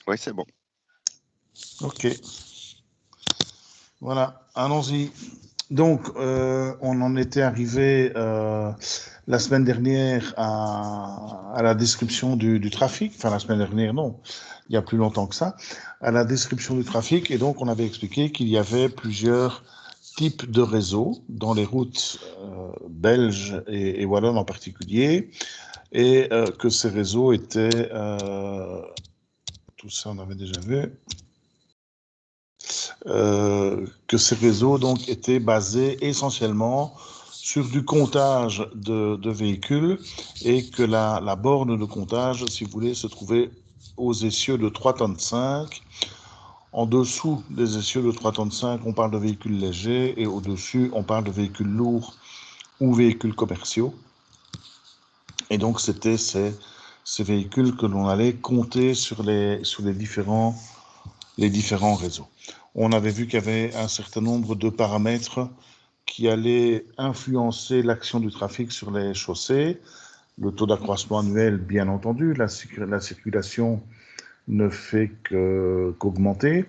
Oui, c'est bon. Ok. Voilà, allons-y. Donc, on en était arrivé la semaine dernière à la description du trafic. Enfin, la semaine dernière, non, il y a plus longtemps que ça. À la description du trafic. Et donc, on avait expliqué qu'il y avait plusieurs types de réseaux dans les routes belges et wallonnes en particulier. Et que ces réseaux étaient... tout ça, on avait déjà vu. Que ces réseaux donc étaient basés essentiellement sur du comptage de véhicules et que la borne de comptage, si vous voulez, se trouvait aux essieux de 3,5 tonnes. En dessous des essieux de 3,5 tonnes, on parle de véhicules légers et au-dessus, on parle de véhicules lourds ou véhicules commerciaux. Et donc, c'était ces véhicules que l'on allait compter sur les différents réseaux. On avait vu qu'il y avait un certain nombre de paramètres qui allaient influencer l'action du trafic sur les chaussées. Le taux d'accroissement annuel, bien entendu, la circulation ne fait qu'augmenter,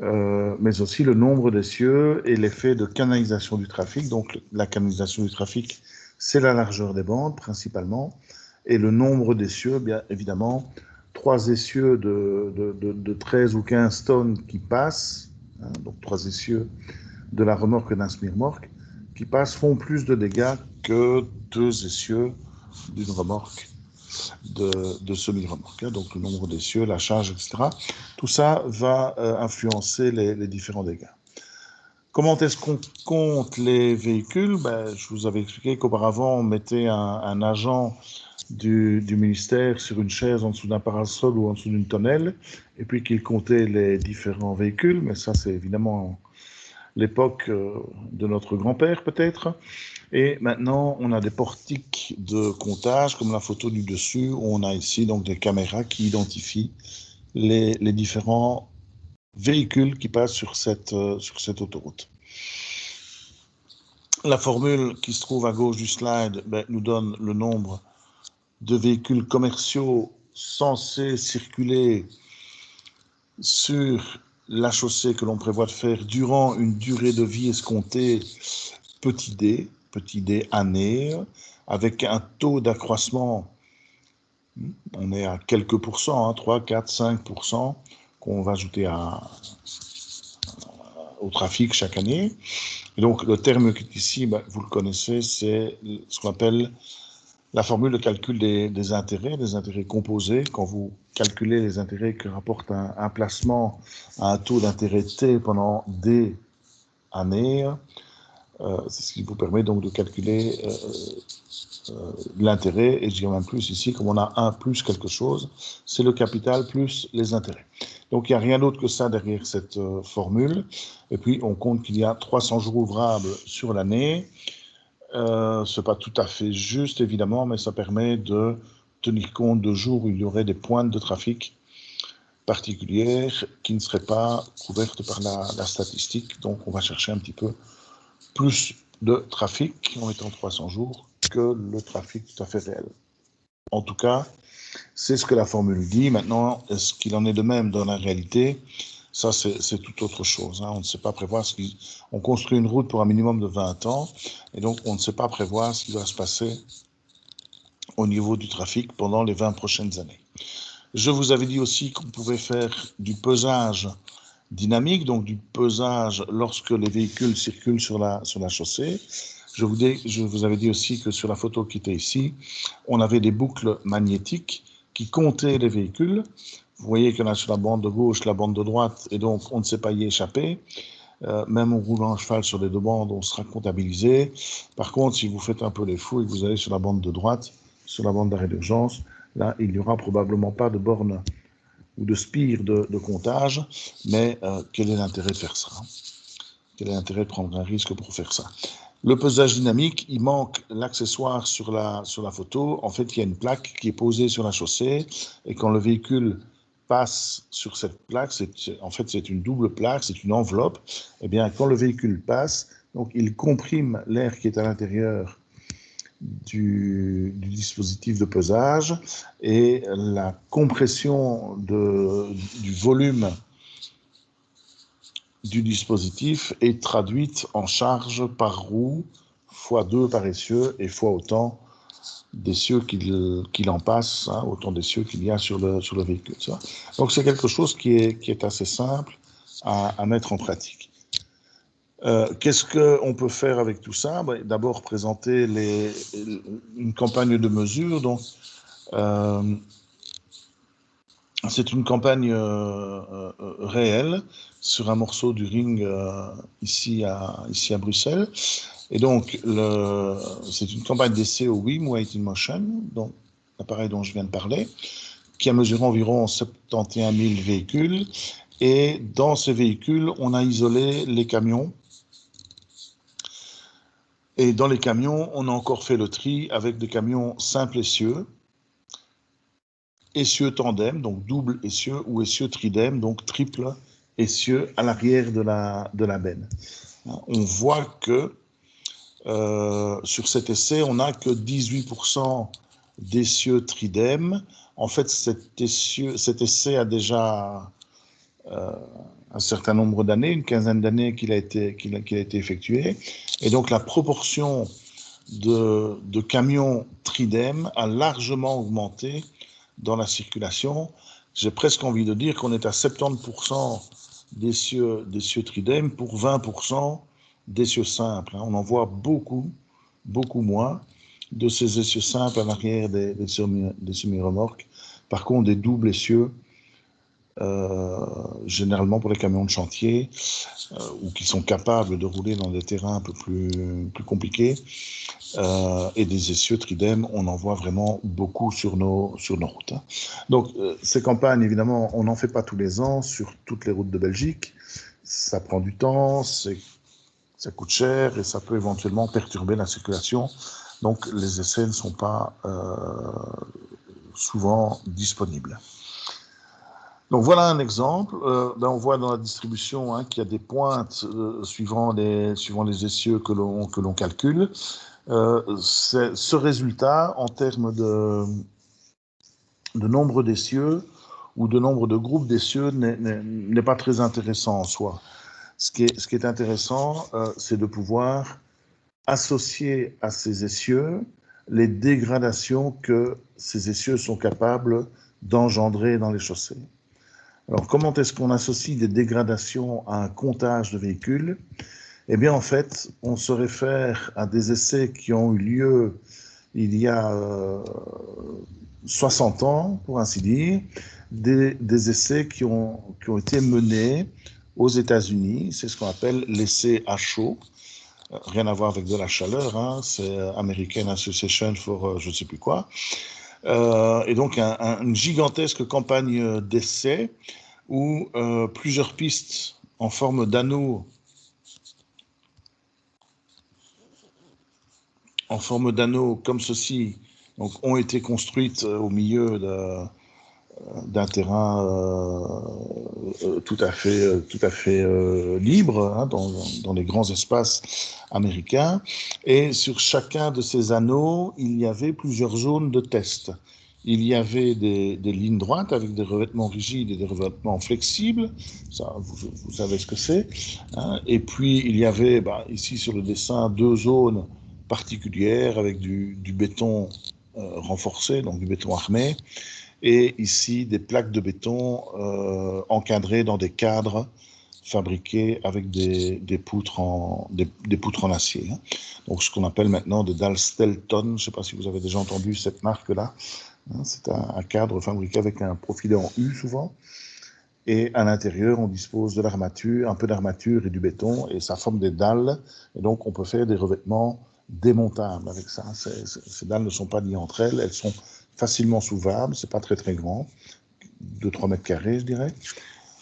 mais aussi le nombre d'essieux et l'effet de canalisation du trafic. Donc la canalisation du trafic, c'est la largeur des bandes principalement, et le nombre d'essieux, bien évidemment, 3 essieux de 13 ou 15 tonnes qui passent, hein, donc 3 essieux de la remorque d'un semi-remorque, qui passent font plus de dégâts que 2 essieux d'une remorque de semi-remorque. Donc le nombre d'essieux, la charge, etc. Tout ça va influencer les différents dégâts. Comment est-ce qu'on compte les véhicules? Je vous avais expliqué qu'auparavant, on mettait un agent du ministère sur une chaise en dessous d'un parasol ou en dessous d'une tonnelle, et puis qu'il comptait les différents véhicules, mais ça c'est évidemment l'époque de notre grand-père peut-être. Et maintenant, on a des portiques de comptage, comme la photo du dessus, où on a ici donc des caméras qui identifient les différents véhicules qui passent sur cette autoroute. La formule qui se trouve à gauche du slide nous donne le nombre de véhicules commerciaux censés circuler sur la chaussée que l'on prévoit de faire durant une durée de vie escomptée petit d année, avec un taux d'accroissement, on est à quelques pourcents, 3, 4, 5%, qu'on va ajouter au trafic chaque année. Et donc le terme qui est ici, vous le connaissez, c'est ce qu'on appelle la formule de calcul des intérêts composés. Quand vous calculez les intérêts que rapporte un placement à un taux d'intérêt T pendant des années, c'est ce qui vous permet donc de calculer l'intérêt, et je dirais même plus ici, comme on a 1 plus quelque chose, c'est le capital plus les intérêts. Donc il n'y a rien d'autre que ça derrière cette formule. Et puis on compte qu'il y a 300 jours ouvrables sur l'année. Ce n'est pas tout à fait juste, évidemment, mais ça permet de tenir compte de jours où il y aurait des pointes de trafic particulières qui ne seraient pas couvertes par la statistique. Donc on va chercher un petit peu plus de trafic en mettant 300 jours que le trafic tout à fait réel. En tout cas, c'est ce que la formule dit. Maintenant, est-ce qu'il en est de même dans la réalité? Ça, c'est tout autre chose. On ne sait pas prévoir on construit une route pour un minimum de 20 ans, et donc on ne sait pas prévoir ce qui va se passer au niveau du trafic pendant les 20 prochaines années. Je vous avais dit aussi qu'on pouvait faire du pesage dynamique, donc du pesage lorsque les véhicules circulent sur la chaussée. Je vous avais dit aussi que sur la photo qui était ici, on avait des boucles magnétiques qui comptaient les véhicules. Vous voyez qu'il y en a sur la bande de gauche, la bande de droite, et donc on ne sait pas y échapper. Même en roulant en cheval sur les deux bandes, on sera comptabilisé. Par contre, si vous faites un peu les fous et que vous allez sur la bande de droite, sur la bande d'arrêt d'urgence, là, il n'y aura probablement pas de borne ou de spire de comptage, mais quel est l'intérêt de faire ça? Quel est l'intérêt de prendre un risque pour faire ça? Le pesage dynamique, il manque l'accessoire sur la photo. En fait, il y a une plaque qui est posée sur la chaussée, et quand le véhicule passe sur cette plaque, en fait, c'est une double plaque, c'est une enveloppe. Eh bien, quand le véhicule passe, donc il comprime l'air qui est à l'intérieur du dispositif de pesage et la compression du volume du dispositif est traduite en charge par roue, fois 2 par essieu et fois autant d'essieux qu'il en passe, hein, autant d'essieux qu'il y a sur le véhicule. Ça. Donc c'est quelque chose qui est assez simple à mettre en pratique. Qu'est-ce qu'on peut faire avec tout ça? D'abord présenter une campagne de mesure. Donc, c'est une campagne réelle sur un morceau du ring ici à Bruxelles. Et donc, c'est une campagne d'essai au WIM, Weight in Motion, donc l'appareil dont je viens de parler, qui a mesuré environ 71 000 véhicules. Et dans ces véhicules, on a isolé les camions. Et dans les camions, on a encore fait le tri avec des camions simples essieux, essieux tandem, donc double essieu, ou essieux tridem, donc triple essieu à l'arrière de la benne. On voit que sur cet essai, on n'a que 18% d'essieux tridem. En fait, cet essai a déjà un certain nombre d'années, une quinzaine d'années qu'il a été effectué. Et donc, la proportion de camions tridem a largement augmenté dans la circulation. J'ai presque envie de dire qu'on est à 70% d'essieux tridem pour 20% d'essieux simples. On en voit beaucoup moins de ces essieux simples à l'arrière des semi-remorques. Par contre, des doubles essieux, généralement pour les camions de chantier, ou qui sont capables de rouler dans des terrains un peu plus compliqués, et des essieux tridem, on en voit vraiment beaucoup sur nos routes. Donc, ces campagnes, évidemment, on n'en fait pas tous les ans sur toutes les routes de Belgique. Ça prend du temps, ça coûte cher et ça peut éventuellement perturber la circulation. Donc, les essais ne sont pas souvent disponibles. Donc voilà un exemple. On voit dans la distribution qu'il y a des pointes suivant les essieux que l'on calcule. Ce résultat, en termes de nombre d'essieux ou de nombre de groupes d'essieux, n'est pas très intéressant en soi. Ce qui est intéressant, c'est de pouvoir associer à ces essieux les dégradations que ces essieux sont capables d'engendrer dans les chaussées. Alors, comment est-ce qu'on associe des dégradations à un comptage de véhicules? Eh bien, en fait, on se réfère à des essais qui ont eu lieu il y a 60 ans, pour ainsi dire, des essais qui ont été menés aux États-Unis. C'est ce qu'on appelle l'essai à chaud. Rien à voir avec de la chaleur, hein, c'est American Association for je ne sais plus quoi. Et donc, une gigantesque campagne d'essais où plusieurs pistes en forme d'anneau comme ceci donc, ont été construites au milieu d'un terrain tout à fait libre, hein, dans les grands espaces américains. Et sur chacun de ces anneaux, il y avait plusieurs zones de test. Il y avait des lignes droites avec des revêtements rigides et des revêtements flexibles. Ça, vous savez ce que c'est. Hein. Et puis, il y avait, ici sur le dessin, 2 zones particulières avec du béton renforcé, donc du béton armé. Et ici, des plaques de béton encadrées dans des cadres fabriqués avec des poutres en acier. Hein. Donc, ce qu'on appelle maintenant des dalles Stelton. Je ne sais pas si vous avez déjà entendu cette marque-là. Hein, c'est un cadre fabriqué avec un profilé en U, souvent. Et à l'intérieur, on dispose de l'armature, un peu d'armature et du béton, et ça forme des dalles. Et donc, on peut faire des revêtements démontables avec ça. Ces dalles ne sont pas liées entre elles. Elles sont facilement soulevables, c'est pas très très grand, 2-3 mètres carrés, je dirais.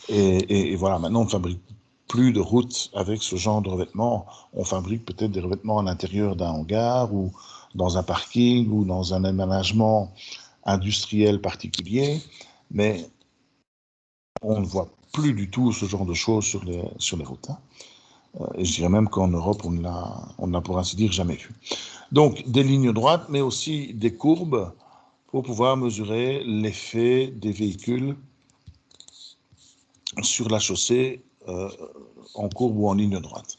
Et voilà, maintenant on ne fabrique plus de routes avec ce genre de revêtements. On fabrique peut-être des revêtements à l'intérieur d'un hangar ou dans un parking ou dans un aménagement industriel particulier, mais on ne voit plus du tout ce genre de choses sur les routes. Hein. Et je dirais même qu'en Europe, on ne l'a pour ainsi dire jamais vu. Donc, des lignes droites, mais aussi des courbes pour pouvoir mesurer l'effet des véhicules sur la chaussée en courbe ou en ligne droite.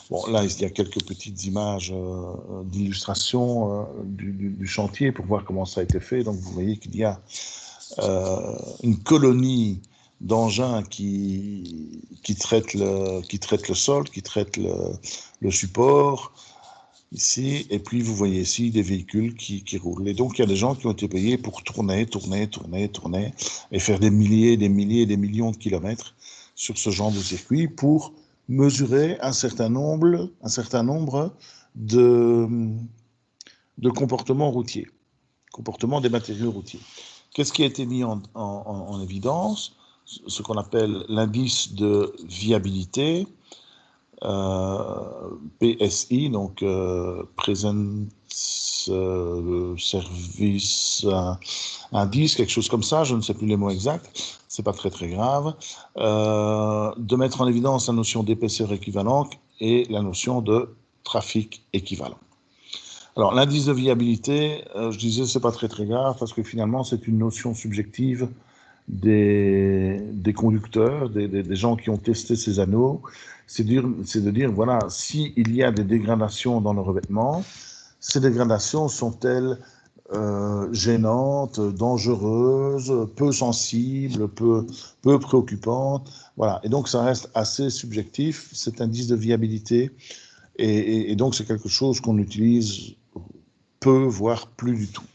Bon, là, il y a quelques petites images d'illustration du chantier pour voir comment ça a été fait. Donc, vous voyez qu'il y a une colonie d'engins qui traitent le sol, qui traitent le support, ici, et puis vous voyez ici des véhicules qui roulent. Et donc, il y a des gens qui ont été payés pour tourner, et faire des milliers, des millions de kilomètres sur ce genre de circuit pour mesurer un certain nombre de comportements routiers, comportements des matériaux routiers. Qu'est-ce qui a été mis en évidence? Ce qu'on appelle l'indice de viabilité, PSI, donc Present Service Index, quelque chose comme ça, je ne sais plus les mots exacts, c'est pas très grave, de mettre en évidence la notion d'épaisseur équivalente et la notion de trafic équivalent. Alors, l'indice de viabilité, je disais, c'est pas très grave parce que finalement, c'est une notion subjective des conducteurs, des gens qui ont testé ces anneaux. C'est de dire, voilà, s'il y a des dégradations dans le revêtement, ces dégradations sont-elles gênantes, dangereuses, peu sensibles, peu préoccupantes. Voilà. Et donc, ça reste assez subjectif, cet indice de viabilité. Et donc, c'est quelque chose qu'on utilise peu, voire plus du tout.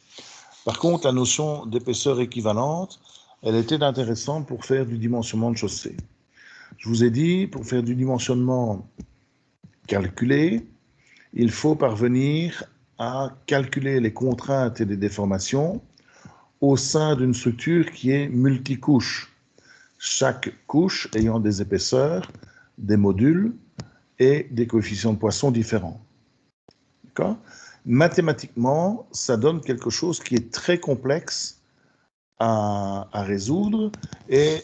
Par contre, la notion d'épaisseur équivalente, elle était intéressante pour faire du dimensionnement de chaussée. Je vous ai dit, pour faire du dimensionnement calculé, il faut parvenir à calculer les contraintes et les déformations au sein d'une structure qui est multicouche. Chaque couche ayant des épaisseurs, des modules et des coefficients de Poisson différents. D'accord ? Mathématiquement, ça donne quelque chose qui est très complexe à résoudre et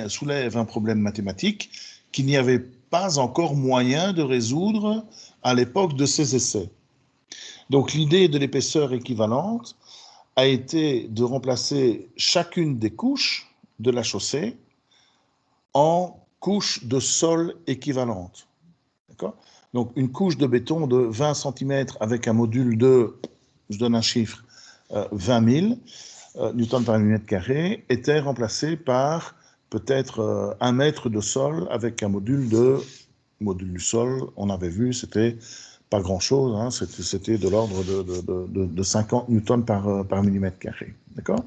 soulève un problème mathématique qu'il n'y avait pas encore moyen de résoudre à l'époque de ces essais. Donc l'idée de l'épaisseur équivalente a été de remplacer chacune des couches de la chaussée en couches de sol équivalentes. D'accord ? Donc une couche de béton de 20 cm avec un module de, je donne un chiffre, 20 000 newtons par millimètre carré, était remplacée par peut-être 1 mètre de sol avec un module du sol, on avait vu, c'était pas grand-chose, hein, c'était de l'ordre de 50 newtons par millimètre carré. D'accord ?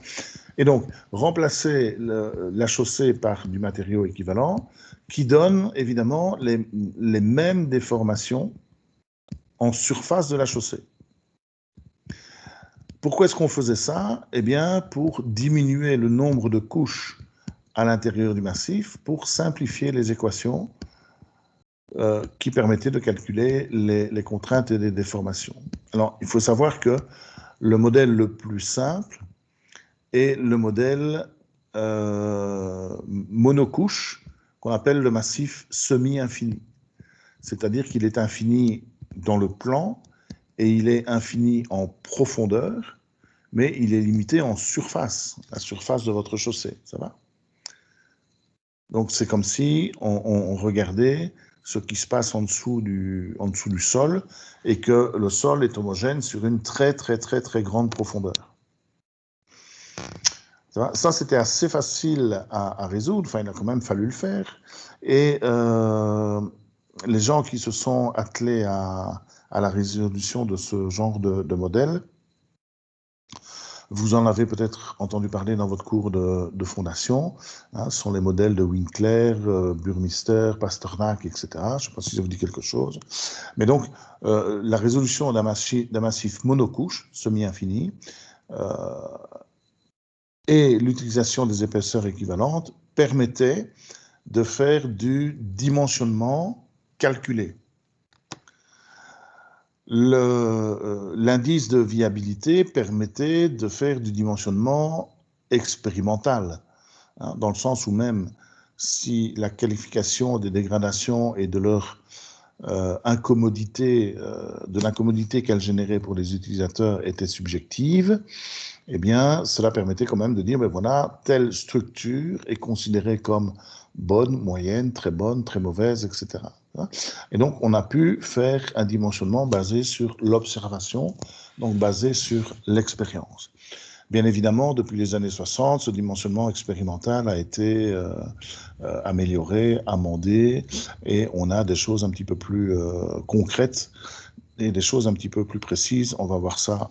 Et donc, remplacer la chaussée par du matériau équivalent qui donne évidemment les mêmes déformations en surface de la chaussée. Pourquoi est-ce qu'on faisait ça? Eh bien, pour diminuer le nombre de couches à l'intérieur du massif, pour simplifier les équations qui permettaient de calculer les contraintes et les déformations. Alors, il faut savoir que le modèle le plus simple est le modèle monocouche qu'on appelle le massif semi-infini. C'est-à-dire qu'il est infini dans le plan et il est infini en profondeur, mais il est limité en surface, la surface de votre chaussée, ça va? Donc c'est comme si on regardait ce qui se passe en dessous du sol et que le sol est homogène sur une très grande profondeur. Ça, c'était assez facile à résoudre, enfin il a quand même fallu le faire. Et les gens qui se sont attelés à la résolution de ce genre de modèle, vous en avez peut-être entendu parler dans votre cours de fondation, hein, ce sont les modèles de Winkler, Burmeister, Pasternak, etc. Je ne sais pas si ça vous dit quelque chose. Mais donc, la résolution d'un massif monocouche, semi-infini, et l'utilisation des épaisseurs équivalentes permettait de faire du dimensionnement calculé. L'indice de viabilité permettait de faire du dimensionnement expérimental, hein, dans le sens où même si la qualification des dégradations et de leur incommodité, de l'incommodité qu'elles généraient pour les utilisateurs était subjective, eh bien, cela permettait quand même de dire, ben voilà, telle structure est considérée comme bonne, moyenne, très mauvaise, etc. Et donc, on a pu faire un dimensionnement basé sur l'observation, donc basé sur l'expérience. Bien évidemment, depuis les années 60, ce dimensionnement expérimental a été amélioré, amendé, et on a des choses un petit peu plus concrètes et des choses un petit peu plus précises. On va voir ça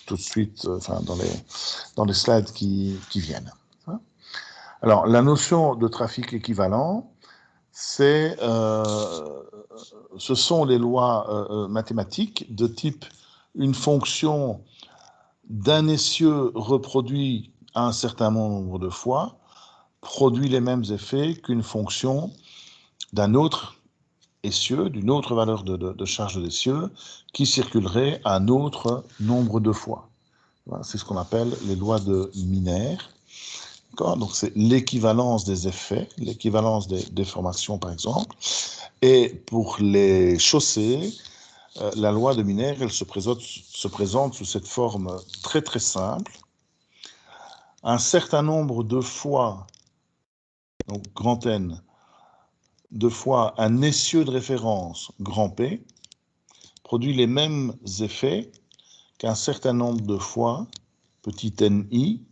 tout de suite dans les slides qui viennent. Alors, la notion de trafic équivalent, ce sont les lois mathématiques de type une fonction d'un essieu reproduit un certain nombre de fois produit les mêmes effets qu'une fonction d'un autre essieu, d'une autre valeur de charge d'essieu, qui circulerait un autre nombre de fois. Voilà, c'est ce qu'on appelle les lois de Miner. Donc c'est l'équivalence des effets, l'équivalence des déformations par exemple. Et pour les chaussées, la loi de Miner, elle se présente sous cette forme très très simple. Un certain nombre de fois, donc grand N, de fois un essieu de référence, grand P, produit les mêmes effets qu'un certain nombre de fois, petit ni.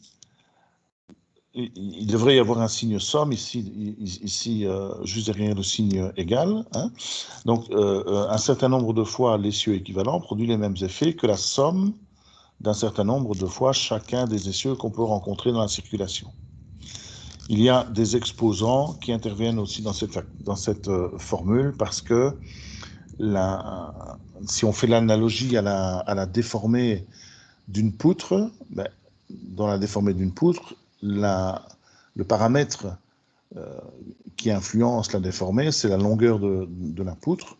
Il devrait y avoir un signe somme ici juste derrière le signe égal. Hein. Donc, un certain nombre de fois l'essieu équivalent produit les mêmes effets que la somme d'un certain nombre de fois chacun des essieux qu'on peut rencontrer dans la circulation. Il y a des exposants qui interviennent aussi dans cette formule parce que si on fait l'analogie à la déformée d'une poutre, ben, dans la déformée d'une poutre, le paramètre qui influence la déformée, c'est la longueur de la poutre.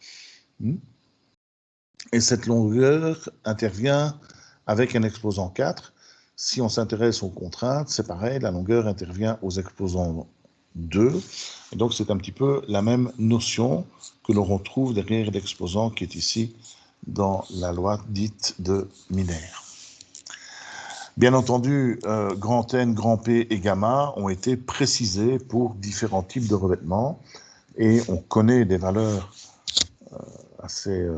Et cette longueur intervient avec un exposant 4. Si on s'intéresse aux contraintes, c'est pareil, la longueur intervient aux exposants 2. Et donc, c'est un petit peu la même notion que l'on retrouve derrière l'exposant qui est ici dans la loi dite de Miner. Bien entendu, grand N, grand P et gamma ont été précisés pour différents types de revêtements et on connaît des valeurs assez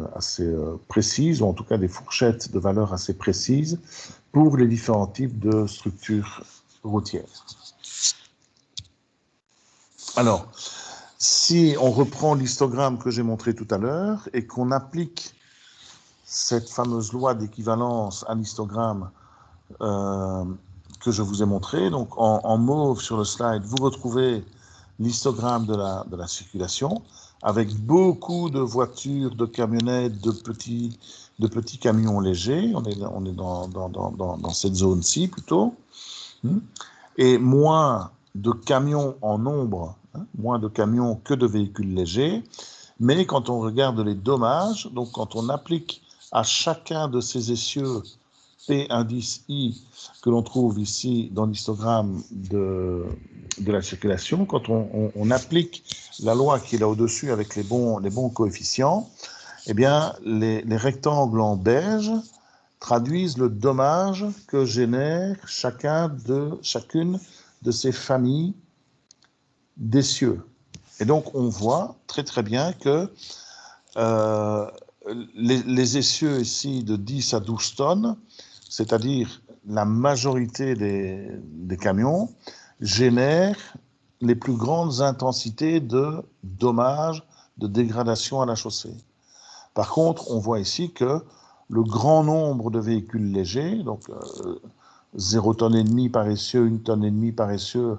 précises, ou en tout cas des fourchettes de valeurs assez précises pour les différents types de structures routières. Alors, si on reprend l'histogramme que j'ai montré tout à l'heure et qu'on applique cette fameuse loi d'équivalence à l'histogramme que je vous ai montré, donc en mauve sur le slide, vous retrouvez l'histogramme de la circulation avec beaucoup de voitures, de camionnettes, de petits camions légers. On est dans cette zone-ci plutôt. Et moins de camions en nombre, moins de camions que de véhicules légers. Mais quand on regarde les dommages, donc quand on applique à chacun de ces essieux P indice I que l'on trouve ici dans l'histogramme de la circulation, quand on applique la loi qui est là au-dessus avec les bons coefficients, eh bien, les rectangles en beige traduisent le dommage que génère chacune de ces familles d'essieux. Et donc, on voit très très bien que les essieux ici de 10 à 12 tonnes, c'est-à-dire la majorité des camions, génèrent les plus grandes intensités de dommages, de dégradation à la chaussée. Par contre, on voit ici que le grand nombre de véhicules légers, donc 0,5 tonnes par essieu, 1,5 tonnes par essieu,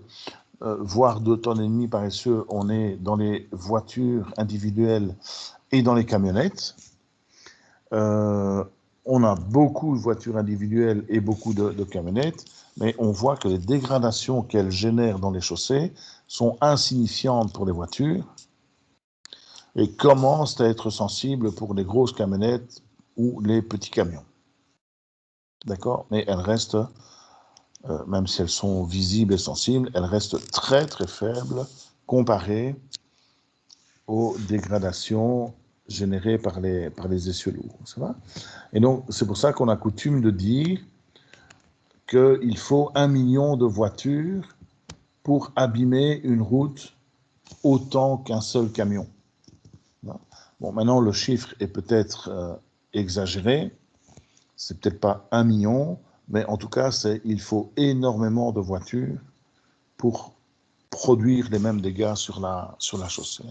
voire 2,5 tonnes par essieu, on est dans les voitures individuelles et dans les camionnettes. On a beaucoup de voitures individuelles et beaucoup de camionnettes, mais on voit que les dégradations qu'elles génèrent dans les chaussées sont insignifiantes pour les voitures et commencent à être sensibles pour les grosses camionnettes ou les petits camions. D'accord? Mais elles restent même si elles sont visibles et sensibles, elles restent très très faibles comparées aux dégradations générées par les essieux lourds. Ça va? Et donc, c'est pour ça qu'on a coutume de dire qu'il faut 1 million de voitures pour abîmer une route autant qu'un seul camion. Bon, maintenant, le chiffre est peut-être exagéré. C'est peut-être pas 1 million, mais en tout cas, il faut énormément de voitures pour produire les mêmes dégâts sur la chaussée.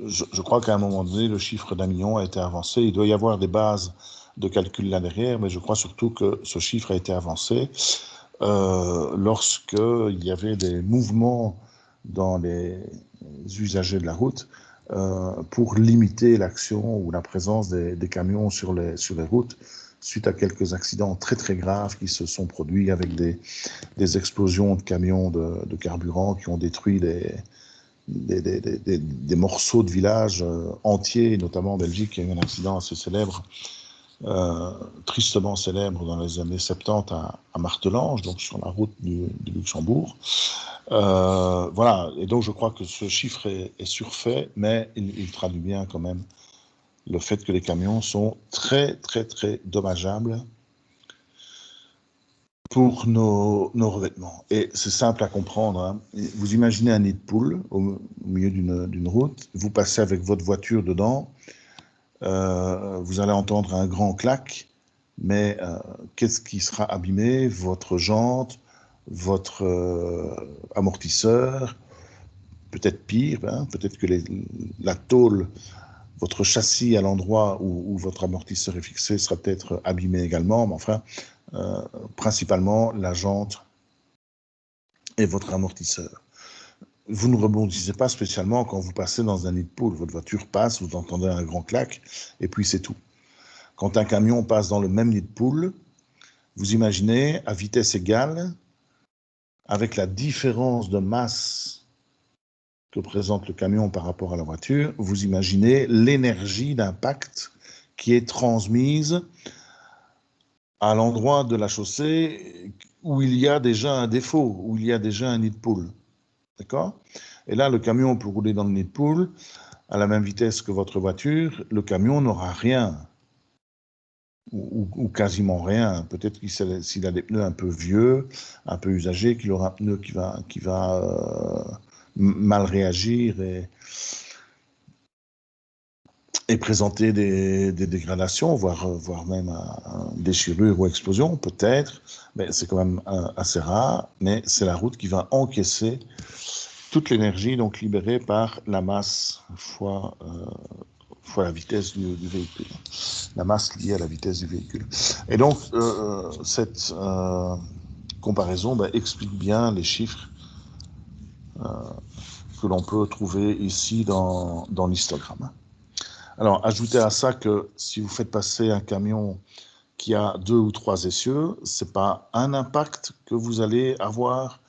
Je crois qu'à un moment donné, le chiffre d'1 million a été avancé. Il doit y avoir des bases de calcul là derrière, mais je crois surtout que ce chiffre a été avancé lorsqu'il y avait des mouvements dans les usagers de la route pour limiter l'action ou la présence des camions sur les routes suite à quelques accidents très très graves qui se sont produits avec des explosions de camions de carburant qui ont détruit des morceaux de villages entiers, notamment en Belgique. Il y a eu un accident assez célèbre, tristement célèbre dans les années 70 à Martelange, donc sur la route du Luxembourg. Voilà, et donc je crois que ce chiffre est surfait, mais il traduit bien quand même le fait que les camions sont très très très dommageables pour nos revêtements. Et c'est simple à comprendre. Hein. Vous imaginez un nid de poule au milieu d'une route, vous passez avec votre voiture dedans, vous allez entendre un grand clac, mais qu'est-ce qui sera abîmé? Votre jante, votre amortisseur, peut-être pire, hein, peut-être que la tôle, votre châssis à l'endroit où votre amortisseur est fixé sera peut-être abîmé également, mais enfin, principalement la jante et votre amortisseur. Vous ne rebondissez pas spécialement quand vous passez dans un nid de poule. Votre voiture passe, vous entendez un grand clac, et puis c'est tout. Quand un camion passe dans le même nid de poule, vous imaginez, à vitesse égale, avec la différence de masse que présente le camion par rapport à la voiture, vous imaginez l'énergie d'impact qui est transmise à l'endroit de la chaussée où il y a déjà un défaut, où il y a déjà un nid de poule. D'accord? Et là, le camion peut rouler dans le nid de poule à la même vitesse que votre voiture. Le camion n'aura rien, ou quasiment rien. Peut-être s'il a des pneus un peu vieux, un peu usagés, qu'il aura un pneu qui va mal réagir et présenter des dégradations, voire même déchirure ou explosion, peut-être. Mais c'est quand même assez rare. Mais c'est la route qui va encaisser toute l'énergie donc libérée par la masse fois la vitesse du véhicule, la masse liée à la vitesse du véhicule. Et donc, cette comparaison explique bien les chiffres que l'on peut trouver ici dans l'histogramme. Alors, ajoutez à ça que si vous faites passer un camion qui a 2 ou 3 essieux, c'est pas un impact que vous allez avoir,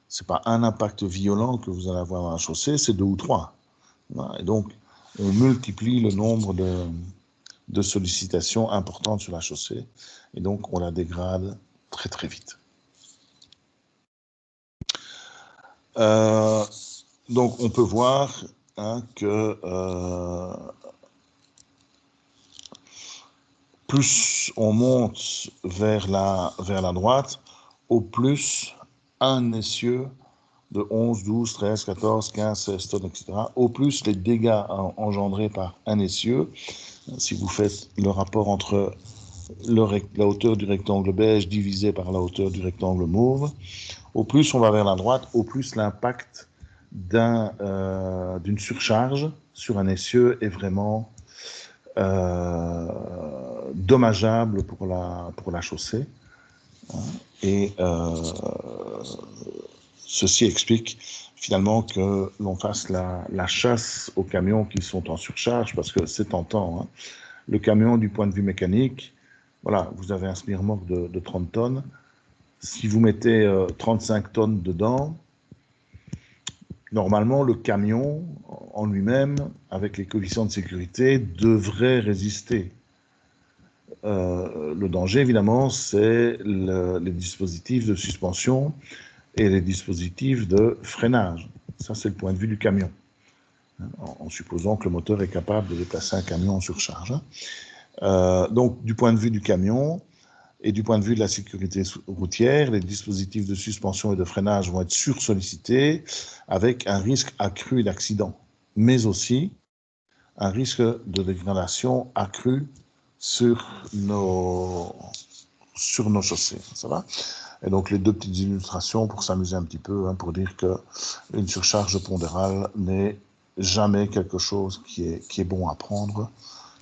c'est pas un impact violent que vous allez avoir dans la chaussée, c'est 2 ou 3. Et donc, on multiplie le nombre de sollicitations importantes sur la chaussée, et donc on la dégrade très très vite. Donc on peut voir que plus on monte vers la droite, au plus un essieu de 11, 12, 13, 14, 15, 16 tonnes, etc., au plus les dégâts engendrés par un essieu, si vous faites le rapport entre la hauteur du rectangle beige divisé par la hauteur du rectangle mauve, au plus on va vers la droite, au plus l'impact d'une surcharge sur un essieu est vraiment dommageable pour la chaussée. Et ceci explique finalement que l'on fasse la chasse aux camions qui sont en surcharge, parce que c'est tentant. Hein. Le camion, du point de vue mécanique, voilà, vous avez un semi-remorque de 30 tonnes. Si vous mettez 35 tonnes dedans, normalement, le camion en lui-même, avec les coefficients de sécurité, devrait résister. Le danger, évidemment, c'est les dispositifs de suspension et les dispositifs de freinage. Ça, c'est le point de vue du camion, en supposant que le moteur est capable de déplacer un camion en surcharge. Donc, du point de vue du camion et du point de vue de la sécurité routière, les dispositifs de suspension et de freinage vont être sursollicités avec un risque accru d'accident, mais aussi un risque de dégradation accru sur nos chaussées. Ça va? Et donc, les deux petites illustrations pour s'amuser un petit peu, pour dire qu'une surcharge pondérale n'est jamais quelque chose qui est bon à prendre,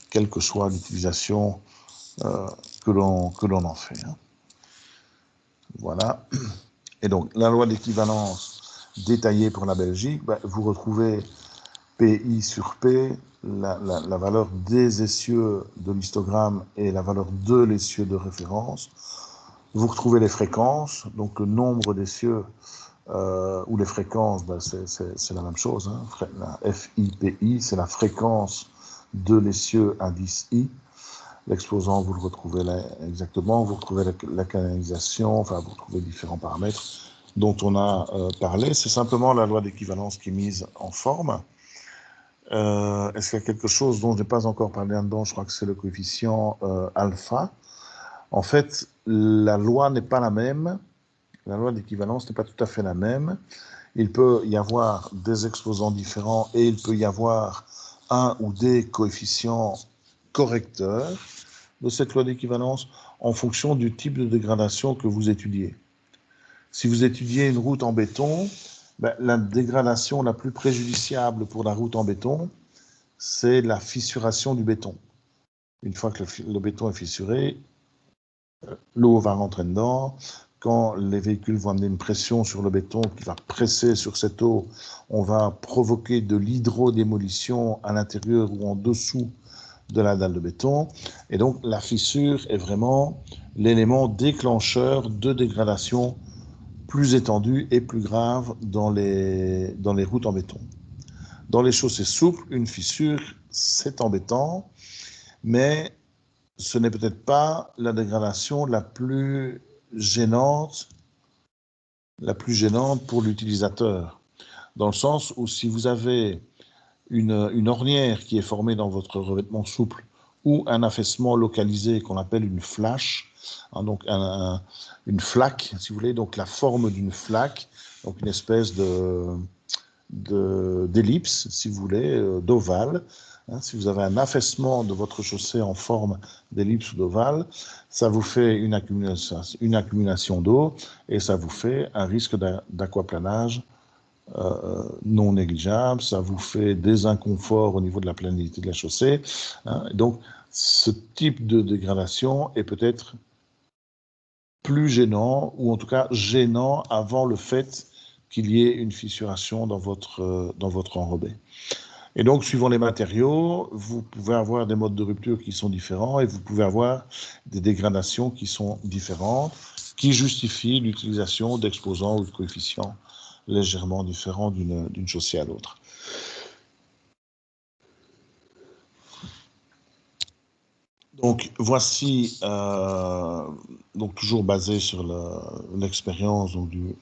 quelle que soit l'utilisation que l'on en fait. Voilà. Et donc, la loi d'équivalence détaillée pour la Belgique, vous retrouvez PI sur P, la valeur des essieux de l'histogramme et la valeur de l'essieu de référence. Vous retrouvez les fréquences, donc le nombre d'essieux ou les fréquences, c'est la même chose. La FIPI, c'est la fréquence de l'essieu indice I. L'exposant, vous le retrouvez là exactement. Vous retrouvez la canalisation, enfin, vous retrouvez différents paramètres dont on a parlé. C'est simplement la loi d'équivalence qui est mise en forme. Est-ce qu'il y a quelque chose dont je n'ai pas encore parlé là-dedans? Je crois que c'est le coefficient alpha. En fait, la loi n'est pas la même. La loi d'équivalence n'est pas tout à fait la même. Il peut y avoir des exposants différents et il peut y avoir un ou des coefficients correcteurs de cette loi d'équivalence en fonction du type de dégradation que vous étudiez. Si vous étudiez une route en béton, la dégradation la plus préjudiciable pour la route en béton, c'est la fissuration du béton. Une fois que le béton est fissuré, l'eau va rentrer dedans. Quand les véhicules vont amener une pression sur le béton qui va presser sur cette eau, on va provoquer de l'hydrodémolition à l'intérieur ou en dessous de la dalle de béton. Et donc, la fissure est vraiment l'élément déclencheur de dégradation plus étendue et plus grave dans les routes en béton. Dans les chaussées souples, une fissure, c'est embêtant, mais ce n'est peut-être pas la dégradation la plus gênante pour l'utilisateur. Dans le sens où si vous avez une ornière qui est formée dans votre revêtement souple ou un affaissement localisé qu'on appelle une flash, donc une flaque, si vous voulez, donc la forme d'une flaque, donc une espèce d'ellipse, si vous voulez, d'ovale. Si vous avez un affaissement de votre chaussée en forme d'ellipse ou d'ovale, ça vous fait une accumulation d'eau et ça vous fait un risque d'aquaplanage non négligeable, ça vous fait des inconforts au niveau de la planité de la chaussée. Donc, ce type de dégradation est peut-être plus gênant, ou en tout cas gênant avant le fait qu'il y ait une fissuration dans votre enrobé. Et donc, suivant les matériaux, vous pouvez avoir des modes de rupture qui sont différents et vous pouvez avoir des dégradations qui sont différentes, qui justifient l'utilisation d'exposants ou de coefficients légèrement différents d'une chaussée à l'autre. Donc, voici, donc toujours basé sur l'expérience du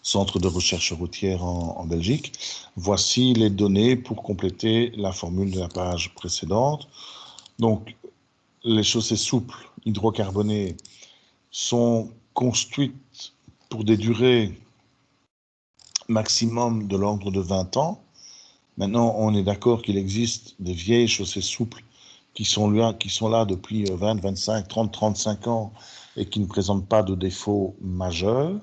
Centre de recherche routière en Belgique. Voici les données pour compléter la formule de la page précédente. Donc, les chaussées souples hydrocarbonées sont construites pour des durées maximum de l'ordre de 20 ans. Maintenant, on est d'accord qu'il existe des vieilles chaussées souples qui sont là depuis 20, 25, 30, 35 ans et qui ne présentent pas de défauts majeurs.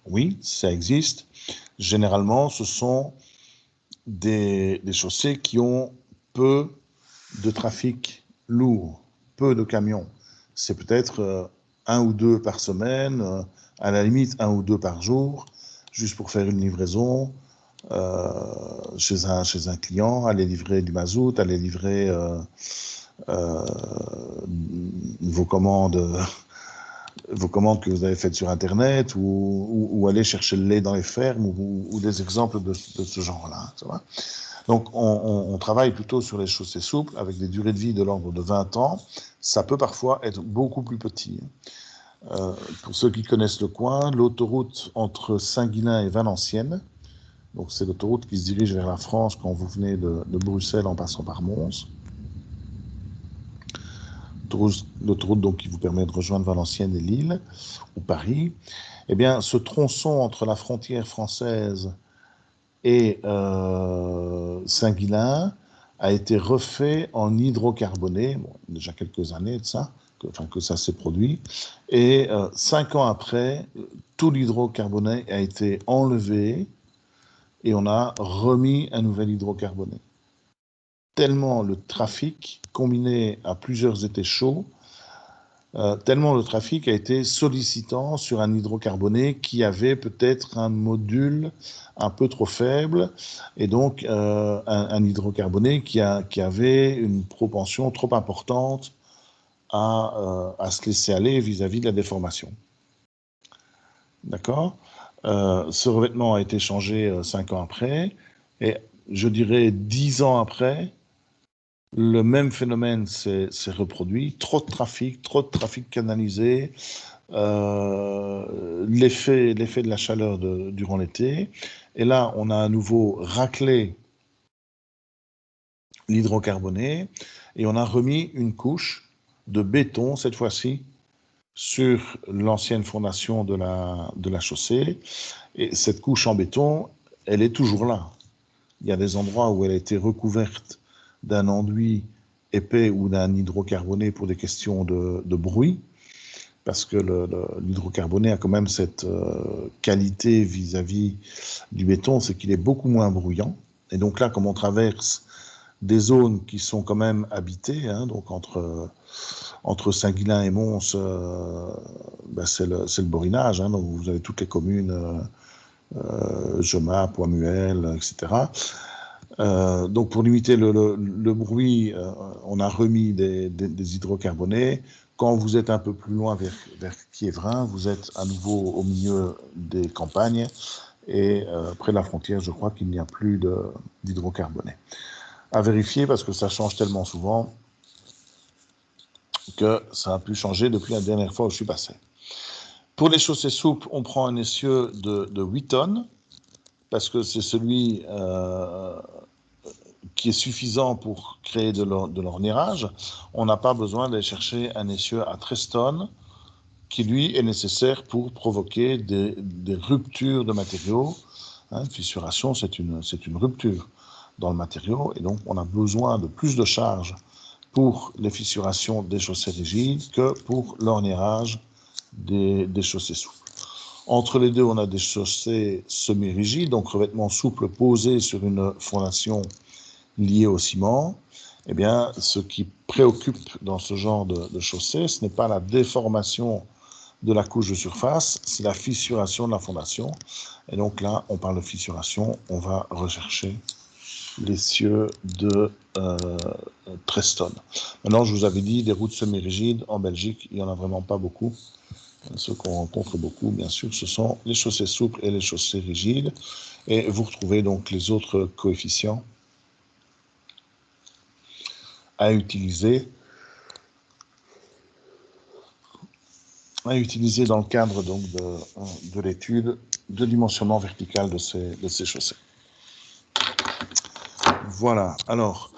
Oui, ça existe. Généralement, ce sont des chaussées qui ont peu de trafic lourd, peu de camions. C'est peut-être un ou deux par semaine, à la limite un ou deux par jour, juste pour faire une livraison chez un client, aller livrer du mazout, aller livrer vos commandes que vous avez faites sur Internet ou aller chercher le lait dans les fermes ou des exemples de ce genre-là. Ça va ? Donc, on travaille plutôt sur les chaussées souples avec des durées de vie de l'ordre de 20 ans. Ça peut parfois être beaucoup plus petit. Pour ceux qui connaissent le coin, l'autoroute entre Saint-Guilain et Valenciennes, donc c'est l'autoroute qui se dirige vers la France quand vous venez de Bruxelles en passant par Mons. L'autoroute donc qui vous permet de rejoindre Valenciennes et Lille ou Paris. Eh bien, ce tronçon entre la frontière française et Saint-Guilain a été refait en hydrocarboné, bon, déjà quelques années de ça, que ça s'est produit, et 5 ans après, tout l'hydrocarboné a été enlevé et on a remis un nouvel hydrocarboné. Tellement le trafic, combiné à plusieurs étés chauds, tellement le trafic a été sollicitant sur un hydrocarboné qui avait peut-être un module un peu trop faible, et donc un hydrocarboné qui avait une propension trop importante à se laisser aller vis-à-vis de la déformation. D'accord. Ce revêtement a été changé 5 ans après, et je dirais 10 ans après, le même phénomène s'est reproduit, trop de trafic canalisé, l'effet de la chaleur durant l'été. Et là, on a à nouveau raclé l'hydrocarboné et on a remis une couche de béton, cette fois-ci, sur l'ancienne fondation de la chaussée. Et cette couche en béton, elle est toujours là. Il y a des endroits où elle a été recouverte d'un enduit épais ou d'un hydrocarboné pour des questions de bruit, parce que l'hydrocarboné a quand même cette qualité vis-à-vis du béton, c'est qu'il est beaucoup moins bruyant. Et donc là, comme on traverse des zones qui sont quand même habitées, hein, donc entre Saint-Guilain et Mons, c'est le borinage, hein, donc vous avez toutes les communes, Gemat, Poix-Muel, etc. Donc pour limiter le bruit, on a remis des hydrocarbonés. Quand vous êtes un peu plus loin vers Quiévrain, vous êtes à nouveau au milieu des campagnes et près de la frontière, je crois qu'il n'y a plus d'hydrocarbonés. À vérifier parce que ça change tellement souvent que ça a pu changer depuis la dernière fois où je suis passé. Pour les chaussées souples, on prend un essieu de 8 tonnes parce que c'est celui qui est suffisant pour créer de l'ornirage. On n'a pas besoin d'aller chercher un essieu à 13 tonnes qui, lui, est nécessaire pour provoquer des ruptures de matériaux. Hein, fissuration, c'est une rupture dans le matériau, et donc on a besoin de plus de charge pour les fissurations des chaussées rigides que pour l'ornirage des chaussées souples. Entre les deux, on a des chaussées semi-rigides, donc revêtements souples posés sur une fondation liée au ciment. Eh bien, ce qui préoccupe dans ce genre de chaussée, ce n'est pas la déformation de la couche de surface, c'est la fissuration de la fondation. Et donc là, on parle de fissuration, on va rechercher l'essieu de 13 tonnes. Maintenant, je vous avais dit, des routes semi-rigides, en Belgique, il n'y en a vraiment pas beaucoup. Ceux qu'on rencontre beaucoup, bien sûr, ce sont les chaussées souples et les chaussées rigides. Et vous retrouvez donc les autres coefficients à utiliser dans le cadre donc de l'étude de dimensionnement vertical de ces chaussées. Voilà. Alors,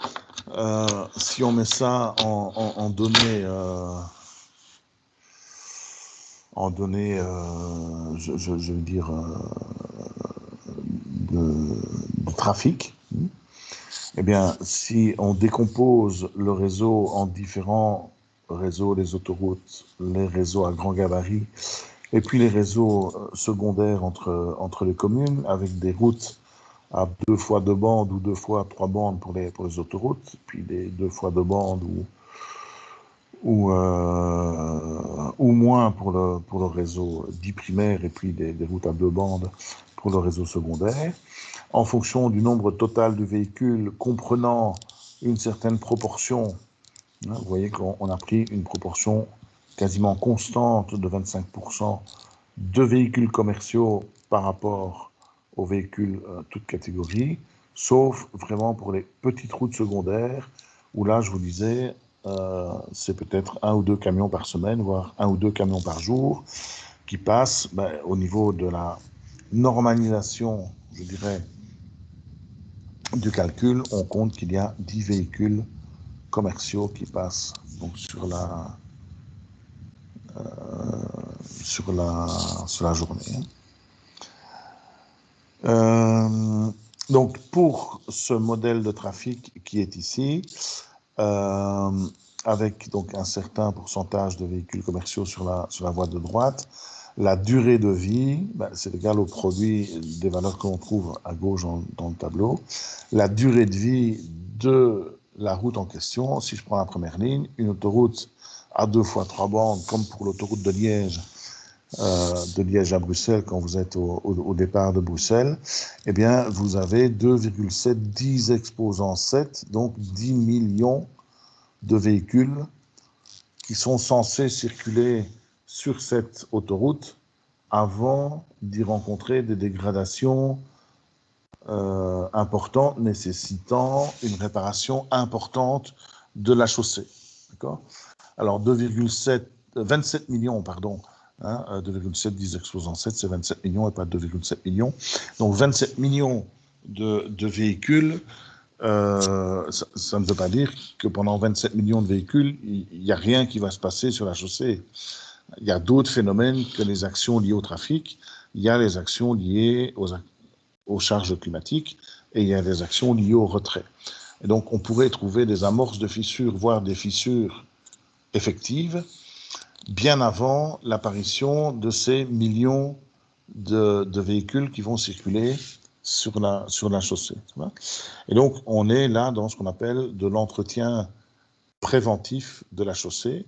si on met ça en données, je veux dire, de trafic, eh bien, si on décompose le réseau en différents réseaux, les autoroutes, les réseaux à grand gabarit, et puis les réseaux secondaires entre les communes, avec des routes à 2 fois 2 bandes ou 2 fois 3 bandes pour les autoroutes, puis des 2 fois 2 bandes ou moins pour le réseau dit primaire, et puis des routes à 2 bandes pour le réseau secondaire, en fonction du nombre total de véhicules comprenant une certaine proportion. Hein, vous voyez qu'on a pris une proportion quasiment constante de 25% de véhicules commerciaux par rapport aux véhicules toutes catégories. sauf vraiment pour les petites routes secondaires, où là, je vous disais, c'est peut-être 1 ou 2 camions par semaine, voire 1 ou 2 camions par jour, qui passent au niveau de la normalisation, je dirais, du calcul. On compte qu'il y a 10 véhicules commerciaux qui passent donc sur la journée. Donc, pour ce modèle de trafic qui est ici, avec donc un certain pourcentage de véhicules commerciaux sur la voie de droite, la durée de vie, c'est égal au produit des valeurs que l'on trouve à gauche dans le tableau. La durée de vie de la route en question, si je prends la première ligne, une autoroute à 2 fois 3 bandes, comme pour l'autoroute de Liège à Bruxelles, quand vous êtes au départ de Bruxelles, eh bien, vous avez 2,7, 10 exposant 7, donc 10 millions de véhicules qui sont censés circuler sur cette autoroute avant d'y rencontrer des dégradations importantes nécessitant une réparation importante de la chaussée. D'accord ? Alors 27 millions, pardon, 2,7, 10 exposant 7, c'est 27 millions et pas 2,7 millions. Donc 27 millions de véhicules, ça ne veut pas dire que pendant 27 millions de véhicules, il n'y a rien qui va se passer sur la chaussée. Il y a d'autres phénomènes que les actions liées au trafic. Il y a les actions liées aux charges climatiques et il y a les actions liées au retrait. Et donc, on pourrait trouver des amorces de fissures, voire des fissures effectives, bien avant l'apparition de ces millions de véhicules qui vont circuler sur la chaussée. Et donc, on est là dans ce qu'on appelle de l'entretien préventif de la chaussée.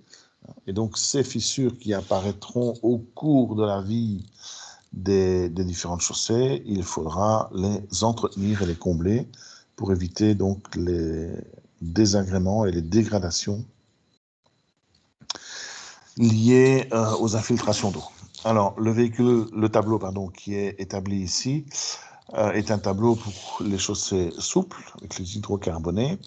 Et donc, ces fissures qui apparaîtront au cours de la vie des différentes chaussées, il faudra les entretenir et les combler pour éviter donc les désagréments et les dégradations liées aux infiltrations d'eau. Alors, le tableau qui est établi ici est un tableau pour les chaussées souples avec les hydrocarbonés.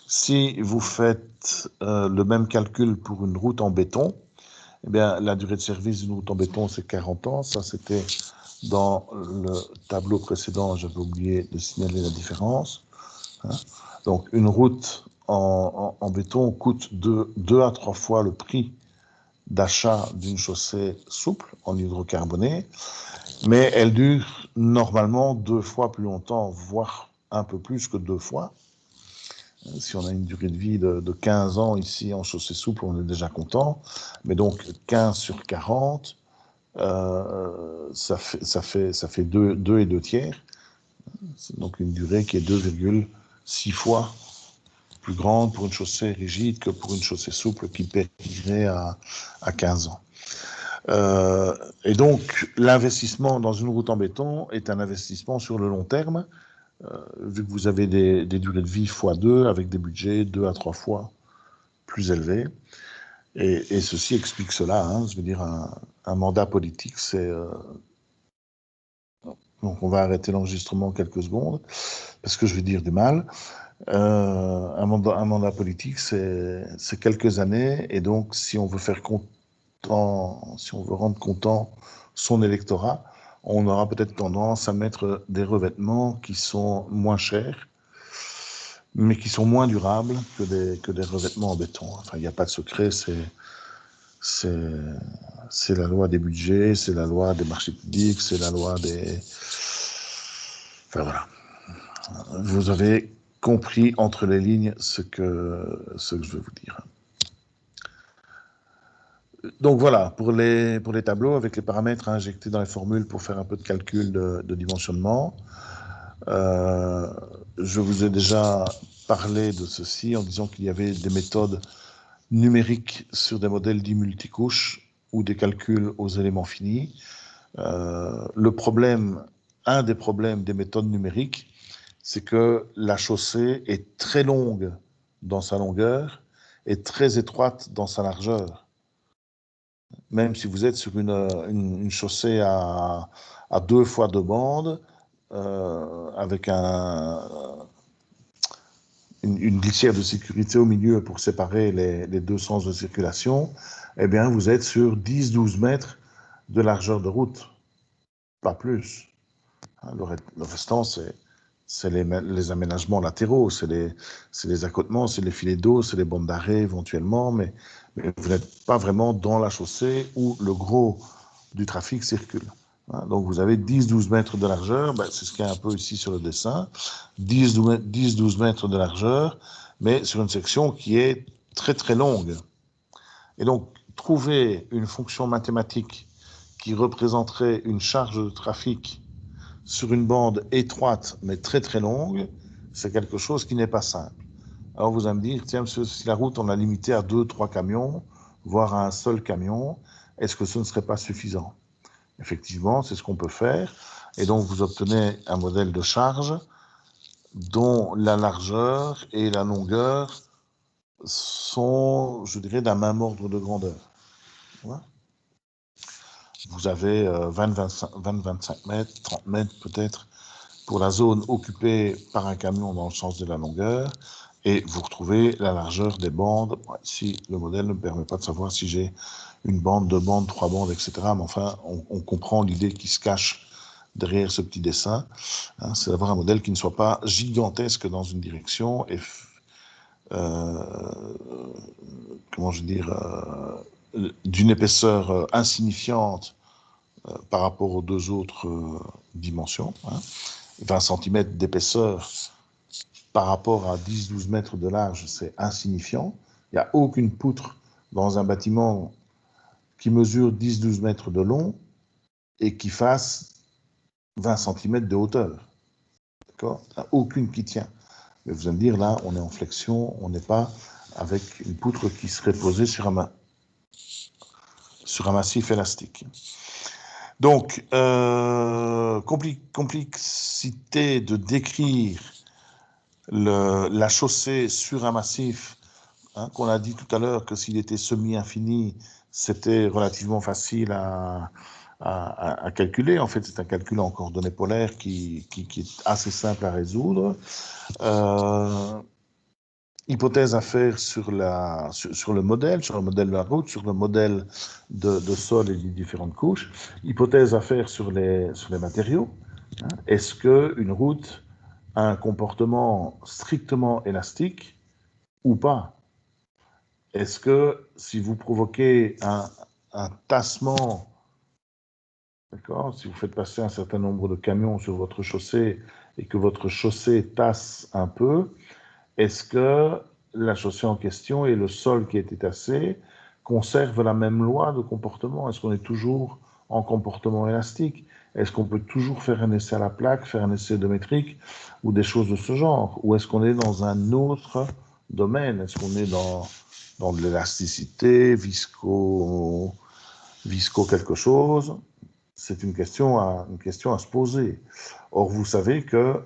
Si vous faites le même calcul pour une route en béton, eh bien, la durée de service d'une route en béton, c'est 40 ans. Ça, c'était dans le tableau précédent. J'avais oublié de signaler la différence. Donc, une route en béton coûte 2 à 3 fois le prix d'achat d'une chaussée souple en hydrocarboné, mais elle dure normalement 2 fois plus longtemps, voire un peu plus que 2 fois. Si on a une durée de vie de 15 ans ici en chaussée souple, on est déjà content. Mais donc 15 sur 40, ça fait 2 et 2 tiers. C'est donc une durée qui est 2,6 fois plus grande pour une chaussée rigide que pour une chaussée souple qui périrait à 15 ans. Et donc, l'investissement dans une route en béton est un investissement sur le long terme, vu que vous avez des durées de vie x2 avec des budgets 2 à 3 fois plus élevés. Et ceci explique cela. Je veux dire, un mandat politique, c'est... Donc, on va arrêter l'enregistrement quelques secondes, parce que je vais dire du mal. Un mandat politique, c'est quelques années, et donc, si on veut rendre content son électorat, on aura peut-être tendance à mettre des revêtements qui sont moins chers, mais qui sont moins durables que des revêtements en béton. Enfin, il n'y a pas de secret, c'est la loi des budgets, c'est la loi des marchés publics, c'est la loi des... Enfin, voilà. Vous avez compris entre les lignes ce que je veux vous dire. Donc voilà, pour les tableaux, avec les paramètres injectés dans les formules pour faire un peu de calcul de dimensionnement. Je vous ai déjà parlé de ceci en disant qu'il y avait des méthodes numériques sur des modèles dits multicouches ou des calculs aux éléments finis. Un des problèmes des méthodes numériques, c'est que la chaussée est très longue dans sa longueur et très étroite dans sa largeur. Même si vous êtes sur une chaussée à 2 fois 2 bandes, avec une glissière de sécurité au milieu pour séparer les deux sens de circulation, eh bien, vous êtes sur 10-12 mètres de largeur de route, pas plus. Le restant, c'est les aménagements latéraux, c'est les accotements, c'est les filets d'eau, c'est les bandes d'arrêt éventuellement, mais vous n'êtes pas vraiment dans la chaussée où le gros du trafic circule. Donc vous avez 10-12 mètres de largeur, c'est ce qu'il y a un peu ici sur le dessin, 10-12 mètres de largeur, mais sur une section qui est très très longue. Et donc trouver une fonction mathématique qui représenterait une charge de trafic sur une bande étroite mais très très longue, c'est quelque chose qui n'est pas simple. Alors vous allez me dire, tiens monsieur, si la route on l'a limitée à 2-3 camions, voire à un seul camion, est-ce que ce ne serait pas suffisant? Effectivement, c'est ce qu'on peut faire. Et donc vous obtenez un modèle de charge dont la largeur et la longueur sont, je dirais, d'un même ordre de grandeur. Voilà. Vous avez 20-25 mètres, 30 mètres peut-être, pour la zone occupée par un camion dans le sens de la longueur, et vous retrouvez la largeur des bandes. Ici, le modèle ne me permet pas de savoir si j'ai une bande, 2 bandes, 3 bandes, etc. Mais enfin, on comprend l'idée qui se cache derrière ce petit dessin. C'est d'avoir un modèle qui ne soit pas gigantesque dans une direction et, comment je veux dire, d'une épaisseur insignifiante par rapport aux deux autres dimensions. 20 cm d'épaisseur par rapport à 10-12 mètres de large, c'est insignifiant. Il n'y a aucune poutre dans un bâtiment qui mesure 10-12 mètres de long et qui fasse 20 cm de hauteur. D'accord ? Il n'y a aucune qui tient. Mais vous allez me dire, là, on est en flexion, on n'est pas avec une poutre qui serait posée sur un massif élastique. Donc, complexité de décrire la chaussée sur un massif, qu'on a dit tout à l'heure que s'il était semi-infini, c'était relativement facile à calculer. En fait, c'est un calcul en coordonnées polaires qui est assez simple à résoudre. Hypothèse à faire sur le modèle de la route, sur le modèle de sol et des différentes couches. Hypothèse à faire sur les matériaux. Est-ce qu'une route a un comportement strictement élastique ou pas? Est-ce que si vous provoquez un tassement, d'accord, si vous faites passer un certain nombre de camions sur votre chaussée et que votre chaussée tasse un peu, est-ce que la chaussée en question et le sol qui a été tassé conservent la même loi de comportement? Est-ce qu'on est toujours en comportement élastique? Est-ce qu'on peut toujours faire un essai à la plaque, faire un essai odométrique ou des choses de ce genre? Ou est-ce qu'on est dans un autre domaine? Est-ce qu'on est dans de l'élasticité, visco quelque chose? C'est une question à se poser. Or, vous savez que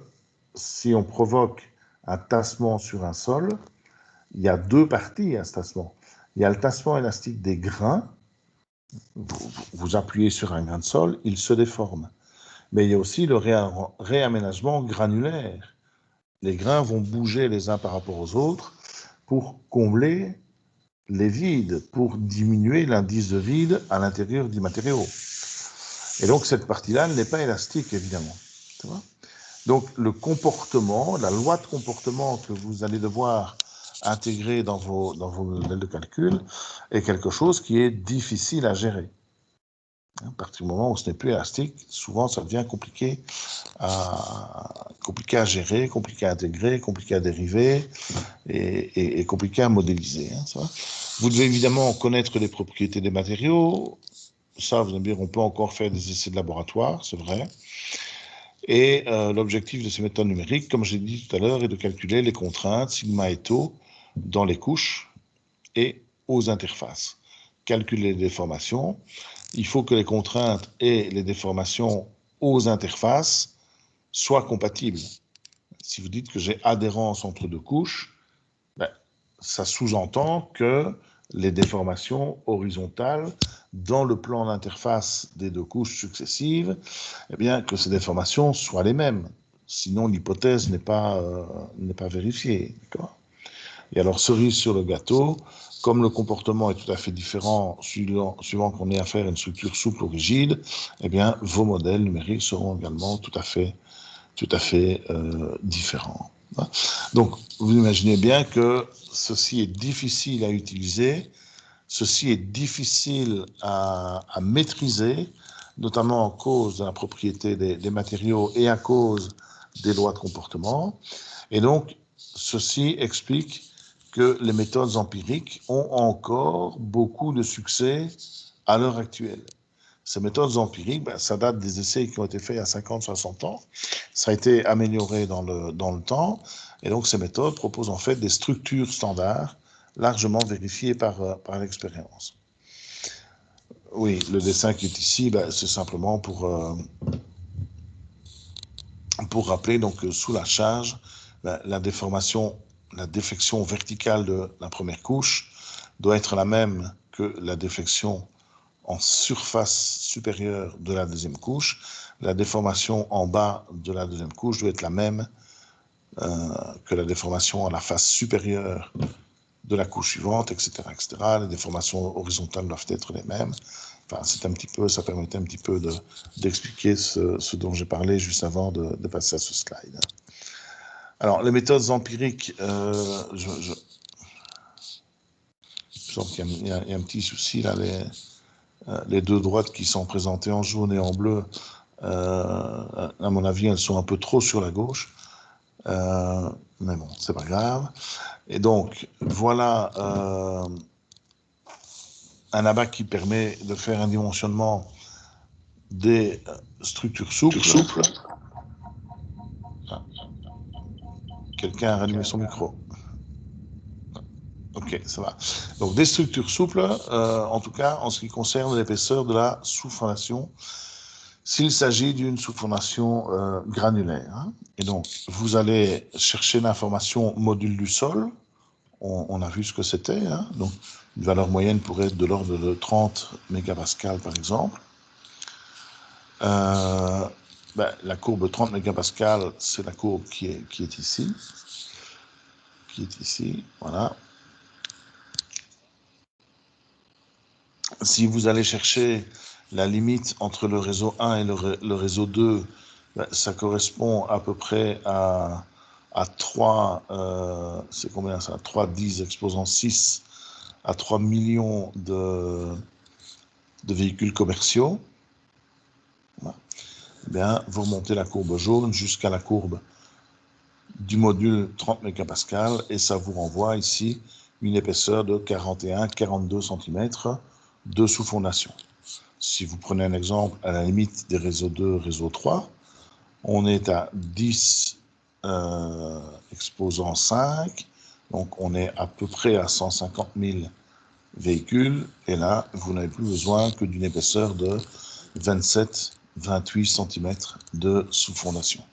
si on provoque un tassement sur un sol, il y a deux parties à ce tassement. Il y a le tassement élastique des grains. Vous appuyez sur un grain de sol, il se déforme. Mais il y a aussi le réaménagement granulaire. Les grains vont bouger les uns par rapport aux autres pour combler les vides, pour diminuer l'indice de vide à l'intérieur du matériau. Et donc cette partie-là n'est pas élastique, évidemment. Tu vois ? Donc le comportement, la loi de comportement que vous allez devoir intégrer dans vos modèles de calcul est quelque chose qui est difficile à gérer. À partir du moment où ce n'est plus élastique, souvent ça devient compliqué à gérer, compliqué à intégrer, compliqué à dériver et compliqué à modéliser. Vous devez évidemment connaître les propriétés des matériaux. Ça, vous allez me dire, on peut encore faire des essais de laboratoire, c'est vrai. Et l'objectif de ces méthodes numériques, comme j'ai dit tout à l'heure, est de calculer les contraintes sigma et tau dans les couches et aux interfaces. Calculer les déformations. Il faut que les contraintes et les déformations aux interfaces soient compatibles. Si vous dites que j'ai adhérence entre deux couches, ça sous-entend que les déformations horizontales dans le plan d'interface des deux couches successives, eh bien, que ces déformations soient les mêmes. Sinon, l'hypothèse n'est pas vérifiée. Et alors, cerise sur le gâteau, comme le comportement est tout à fait différent suivant qu'on ait affaire à une structure souple ou rigide, eh bien, vos modèles numériques seront également tout à fait différents. Donc, vous imaginez bien que ceci est difficile à utiliser, ceci est difficile à maîtriser, notamment à cause de la propriété des matériaux et à cause des lois de comportement. Et donc, ceci explique que les méthodes empiriques ont encore beaucoup de succès à l'heure actuelle. Ces méthodes empiriques, ça date des essais qui ont été faits il y a 50-60 ans. Ça a été amélioré dans le temps. Et donc, ces méthodes proposent en fait des structures standards largement vérifiées par l'expérience. Oui, le dessin qui est ici, c'est simplement pour rappeler donc sous la charge, la défection verticale de la première couche doit être la même que la déflexion en surface supérieure de la deuxième couche. La déformation en bas de la deuxième couche doit être la même que la déformation à la face supérieure de la couche suivante, etc., etc. Les déformations horizontales doivent être les mêmes. Enfin, ça permettait un petit peu d'expliquer ce dont j'ai parlé juste avant de passer à ce slide. Alors, les méthodes empiriques, je sens qu'il y a un petit souci là, les deux droites qui sont présentées en jaune et en bleu, à mon avis, elles sont un peu trop sur la gauche. Mais bon, c'est pas grave. Et donc, voilà un abac qui permet de faire un dimensionnement des structures souples. Ah. Quelqu'un a rallumé son micro. Ok, ça va. Donc, des structures souples, en tout cas, en ce qui concerne l'épaisseur de la sous-fondation, s'il s'agit d'une sous-fondation granulaire. Hein. Et donc, vous allez chercher l'information module du sol. On a vu ce que c'était. Hein. Donc, une valeur moyenne pourrait être de l'ordre de 30 mégapascales, par exemple. La courbe 30 mégapascales, c'est la courbe qui est ici. Voilà. Si vous allez chercher la limite entre le réseau 1 et le réseau 2, ça correspond à peu près à 3, c'est combien ça? 3 10 exposant 6 à 3 millions de véhicules commerciaux. Voilà. Eh bien, vous remontez la courbe jaune jusqu'à la courbe du module 30 mégapascales et ça vous renvoie ici une épaisseur de 41-42 cm de sous-fondation. Si vous prenez un exemple à la limite des réseaux 2, réseau 3, on est à 10 exposant 5, donc on est à peu près à 150 000 véhicules, et là, vous n'avez plus besoin que d'une épaisseur de 27-28 cm de sous-fondation.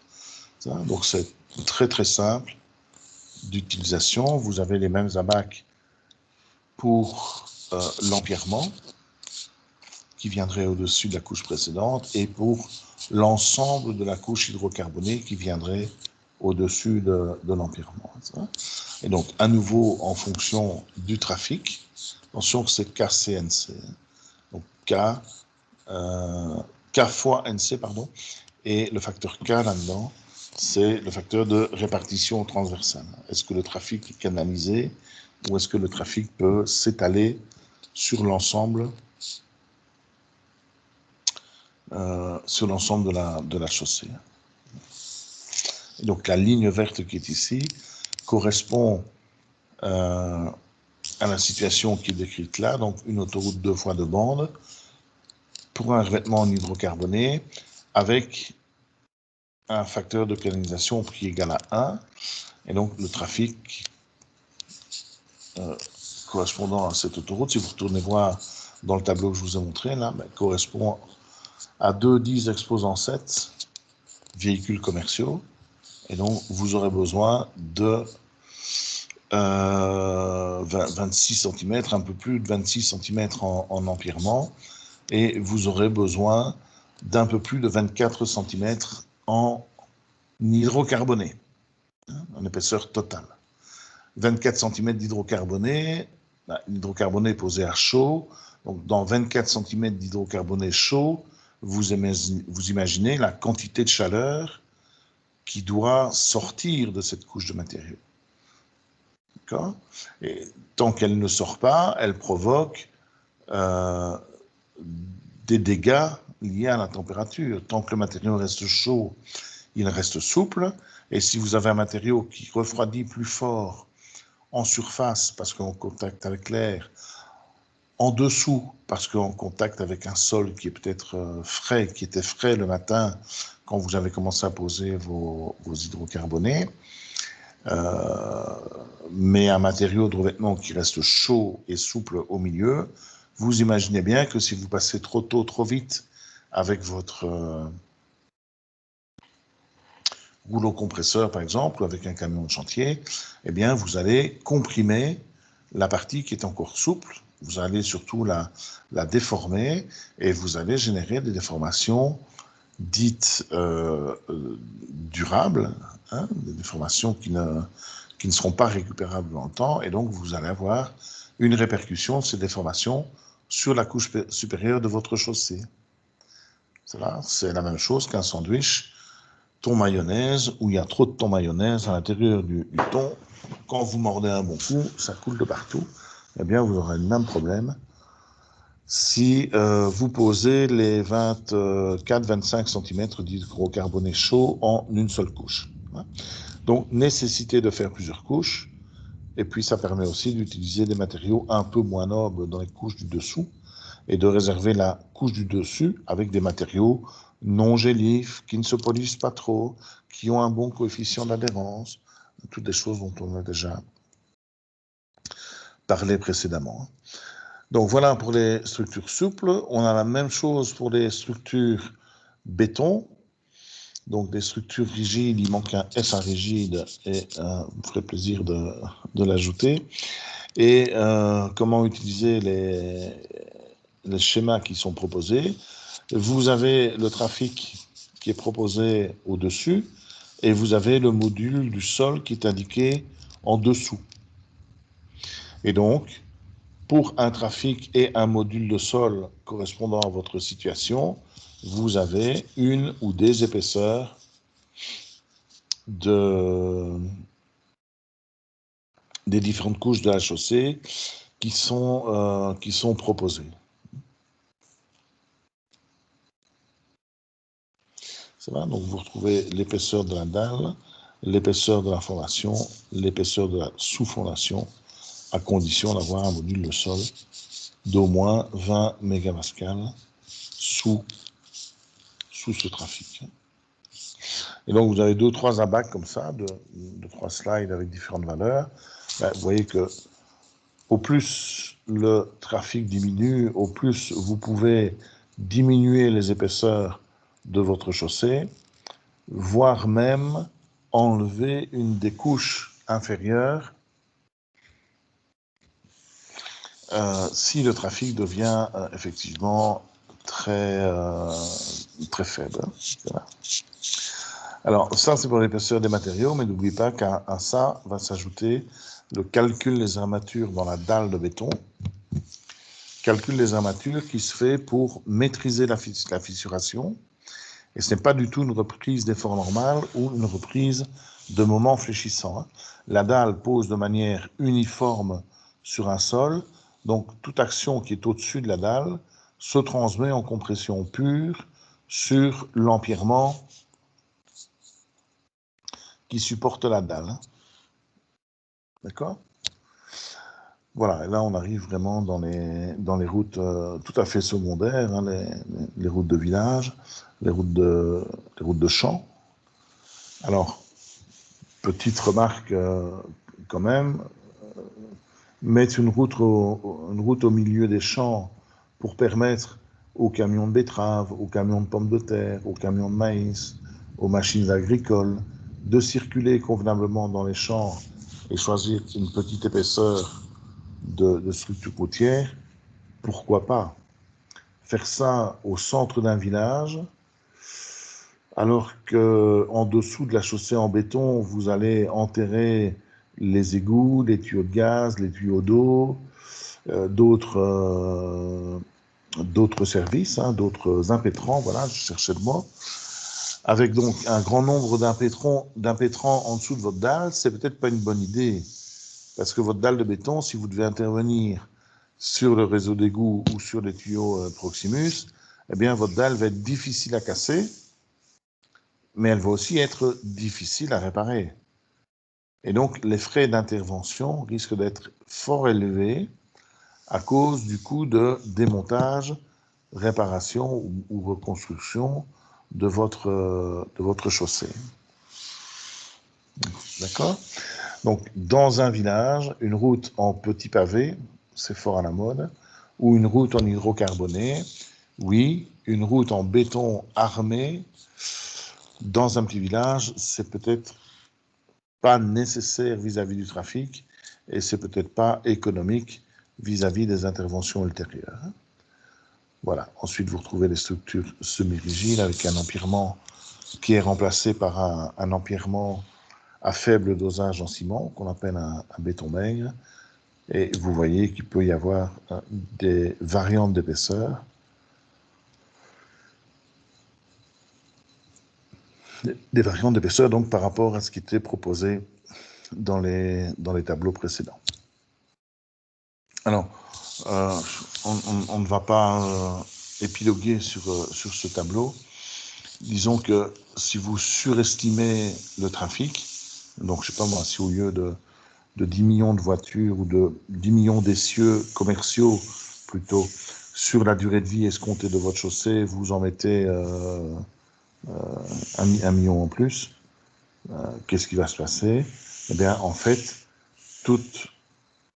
Donc c'est très très simple d'utilisation. Vous avez les mêmes abacs pour l'empierrement qui viendrait au-dessus de la couche précédente et pour l'ensemble de la couche hydrocarbonée qui viendrait au-dessus de l'empierrement. Et donc, à nouveau, en fonction du trafic, attention que c'est KCNC. Donc, K fois NC, pardon, et le facteur K là-dedans, c'est le facteur de répartition transversale. Est-ce que le trafic est canalisé ou est-ce que le trafic peut s'étaler sur l'ensemble de la chaussée. Et donc la ligne verte qui est ici correspond à la situation qui est décrite là, donc une autoroute 2 fois 2 bandes pour un revêtement en hydrocarboné avec un facteur de canalisation qui est égal à 1, et donc le trafic correspondant à cette autoroute, si vous retournez voir dans le tableau que je vous ai montré, là, correspond à 2,10 exposant 7 véhicules commerciaux, et donc vous aurez besoin de 26 cm, un peu plus de 26 cm en empierrement, et vous aurez besoin d'un peu plus de 24 cm en hydrocarboné, en épaisseur totale. 24 cm d'hydrocarboné, l'hydrocarboné posé à chaud, donc dans 24 cm d'hydrocarboné chaud, vous imaginez la quantité de chaleur qui doit sortir de cette couche de matériaux. D'accord ? Et tant qu'elle ne sort pas, elle provoque des dégâts liés à la température. Tant que le matériau reste chaud, il reste souple. Et si vous avez un matériau qui refroidit plus fort en surface, parce qu'en contact avec l'air, en dessous, parce qu'en contact avec un sol qui est peut-être frais, qui était frais le matin, quand vous avez commencé à poser vos hydrocarbonés, mais un matériau de revêtement qui reste chaud et souple au milieu, vous imaginez bien que si vous passez trop tôt, trop vite avec votre rouleau compresseur, par exemple, ou avec un camion de chantier, eh bien, vous allez comprimer la partie qui est encore souple, vous allez surtout la déformer, et vous allez générer des déformations dites durables, hein, des déformations qui ne seront pas récupérables dans le temps, et donc vous allez avoir une répercussion de ces déformations sur la couche supérieure de votre chaussée. C'est la même chose qu'un sandwich thon mayonnaise, où il y a trop de thon mayonnaise à l'intérieur du thon. Quand vous mordez un bon coup, ça coule de partout. Eh bien, vous aurez le même problème si vous posez les 24-25 cm d'hydrocarbonate chaud en une seule couche. Donc, nécessité de faire plusieurs couches. Et puis, ça permet aussi d'utiliser des matériaux un peu moins nobles dans les couches du dessous et de réserver la couche du dessus avec des matériaux non gélifs, qui ne se polissent pas trop, qui ont un bon coefficient d'adhérence, toutes des choses dont on a déjà parlé précédemment. Donc voilà pour les structures souples. On a la même chose pour les structures béton. Donc des structures rigides, il manque un S à rigide et vous ferez plaisir de l'ajouter. Et comment utiliser les schémas qui sont proposés. Vous avez le trafic qui est proposé au-dessus et vous avez le module du sol qui est indiqué en dessous. Et donc, pour un trafic et un module de sol correspondant à votre situation, vous avez une ou des épaisseurs des différentes couches de la chaussée qui sont proposées. Ça va ? Donc vous retrouvez l'épaisseur de la dalle, l'épaisseur de la fondation, l'épaisseur de la sous-fondation, à condition d'avoir un module de sol d'au moins 20 mégapascales sous ce trafic. Et donc vous avez 2 ou 3 abacs comme ça, de 3 slides avec différentes valeurs. Ben, vous voyez que au plus le trafic diminue, au plus vous pouvez diminuer les épaisseurs de votre chaussée, voire même enlever une des couches inférieures si le trafic devient effectivement très faible. Voilà. Alors ça c'est pour l'épaisseur des matériaux, mais n'oubliez pas qu'à ça va s'ajouter le calcul des armatures dans la dalle de béton. Calcul des armatures qui se fait pour maîtriser la fissuration. Et ce n'est pas du tout une reprise d'effort normal ou une reprise de moment fléchissant. La dalle pose de manière uniforme sur un sol, donc toute action qui est au-dessus de la dalle se transmet en compression pure sur l'empierrement qui supporte la dalle. D'accord ? Voilà, et là on arrive vraiment dans les routes tout à fait secondaires, hein, les routes de village, les routes de champs. Alors, petite remarque quand même, mettre une route au milieu des champs pour permettre aux camions de betteraves, aux camions de pommes de terre, aux camions de maïs, aux machines agricoles de circuler convenablement dans les champs et choisir une petite épaisseur de structure côtière, pourquoi pas? Faire ça au centre d'un village, alors qu'en dessous de la chaussée en béton, vous allez enterrer les égouts, les tuyaux de gaz, les tuyaux d'eau, d'autres services, hein, d'autres impétrants, voilà, je cherchais le mot, avec donc un grand nombre d'impétrants en dessous de votre dalle, c'est peut-être pas une bonne idée, parce que votre dalle de béton, si vous devez intervenir sur le réseau d'égout ou sur les tuyaux Proximus, eh bien votre dalle va être difficile à casser, mais elle va aussi être difficile à réparer. Et donc les frais d'intervention risquent d'être fort élevés à cause du coût de démontage, réparation ou reconstruction de votre chaussée. D'accord? Donc, dans un village, une route en petit pavé, c'est fort à la mode, ou une route en hydrocarboné, oui, une route en béton armé, dans un petit village, c'est peut-être pas nécessaire vis-à-vis du trafic, et c'est peut-être pas économique vis-à-vis des interventions ultérieures. Voilà. Ensuite, vous retrouvez les structures semi-rigides avec un empierrement qui est remplacé par un empierrement à faible dosage en ciment, qu'on appelle un béton maigre. Et vous voyez qu'il peut y avoir des variantes d'épaisseur. Des variantes d'épaisseur, donc, par rapport à ce qui était proposé dans les tableaux précédents. Alors, on ne va pas épiloguer sur ce tableau. Disons que si vous surestimez le trafic, donc je ne sais pas moi, si au lieu de 10 millions de voitures ou de 10 millions d'essieux commerciaux plutôt sur la durée de vie escomptée de votre chaussée, vous en mettez un million en plus, qu'est-ce qui va se passer? Eh bien, en fait, toute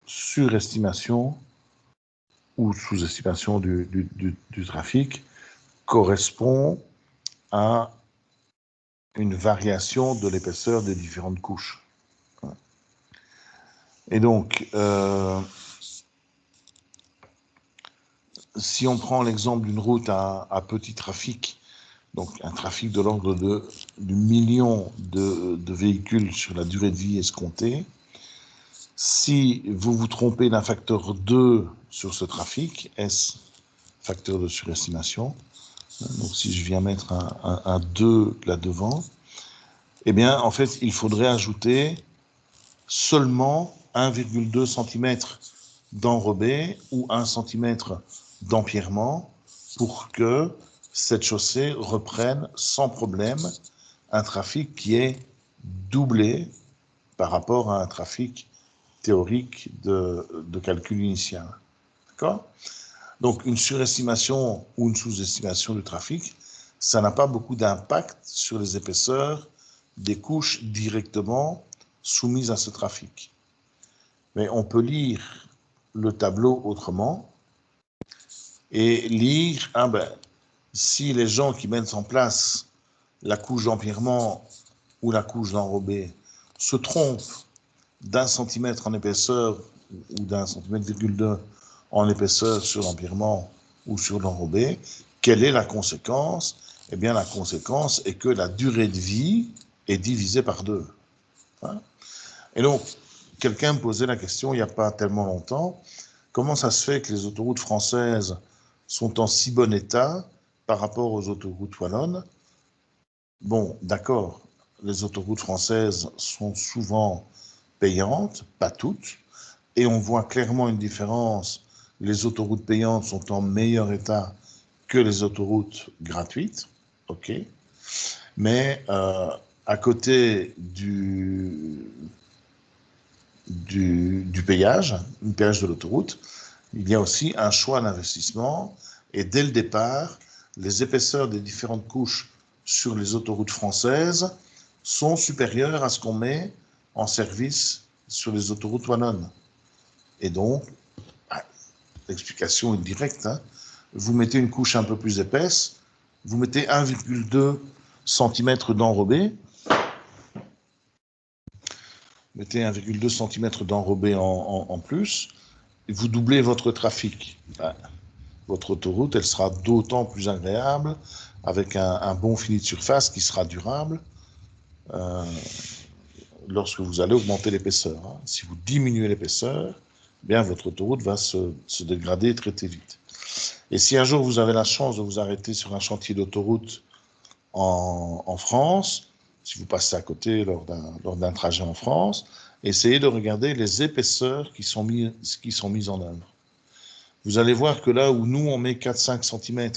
surestimation ou sous-estimation du trafic correspond à une variation de l'épaisseur des différentes couches. Et donc, si on prend l'exemple d'une route à petit trafic, donc un trafic de l'ordre du million de véhicules sur la durée de vie escomptée, si vous vous trompez d'un facteur 2 sur ce trafic, est-ce facteur de surestimation? Donc si je viens mettre un 2 là devant, eh bien en fait il faudrait ajouter seulement 1,2 cm d'enrobé ou 1 cm d'empierrement pour que cette chaussée reprenne sans problème un trafic qui est doublé par rapport à un trafic théorique de calcul initial. D'accord? Donc une surestimation ou une sous-estimation du trafic, ça n'a pas beaucoup d'impact sur les épaisseurs des couches directement soumises à ce trafic. Mais on peut lire le tableau autrement et lire, si les gens qui mettent en place la couche d'empierrement ou la couche d'enrobé se trompent d'1 centimètre en épaisseur ou d'1,2 centimètre en épaisseur sur l'empierrement ou sur l'enrobé, quelle est la conséquence? Eh bien, la conséquence est que la durée de vie est divisée par 2. Hein? Et donc, quelqu'un me posait la question il n'y a pas tellement longtemps, comment ça se fait que les autoroutes françaises sont en si bon état par rapport aux autoroutes wallonnes? Bon, d'accord, les autoroutes françaises sont souvent payantes, pas toutes, et on voit clairement une différence. Les autoroutes payantes sont en meilleur état que les autoroutes gratuites, ok, mais à côté du péage de l'autoroute, il y a aussi un choix d'investissement, et dès le départ, les épaisseurs des différentes couches sur les autoroutes françaises sont supérieures à ce qu'on met en service sur les autoroutes wallonnes. Et donc, l'explication est directe, hein. Vous mettez une couche un peu plus épaisse, vous mettez 1,2 cm d'enrobé, mettez 1,2 cm d'enrobé en plus, et vous doublez votre trafic. Votre autoroute, elle sera d'autant plus agréable, avec un bon fini de surface qui sera durable, lorsque vous allez augmenter l'épaisseur. Si vous diminuez l'épaisseur, bien votre autoroute va se dégrader très très vite. Et si un jour vous avez la chance de vous arrêter sur un chantier d'autoroute en France, si vous passez à côté lors d'un trajet en France, essayez de regarder les épaisseurs qui sont mises en œuvre. Vous allez voir que là où nous, on met 4-5 cm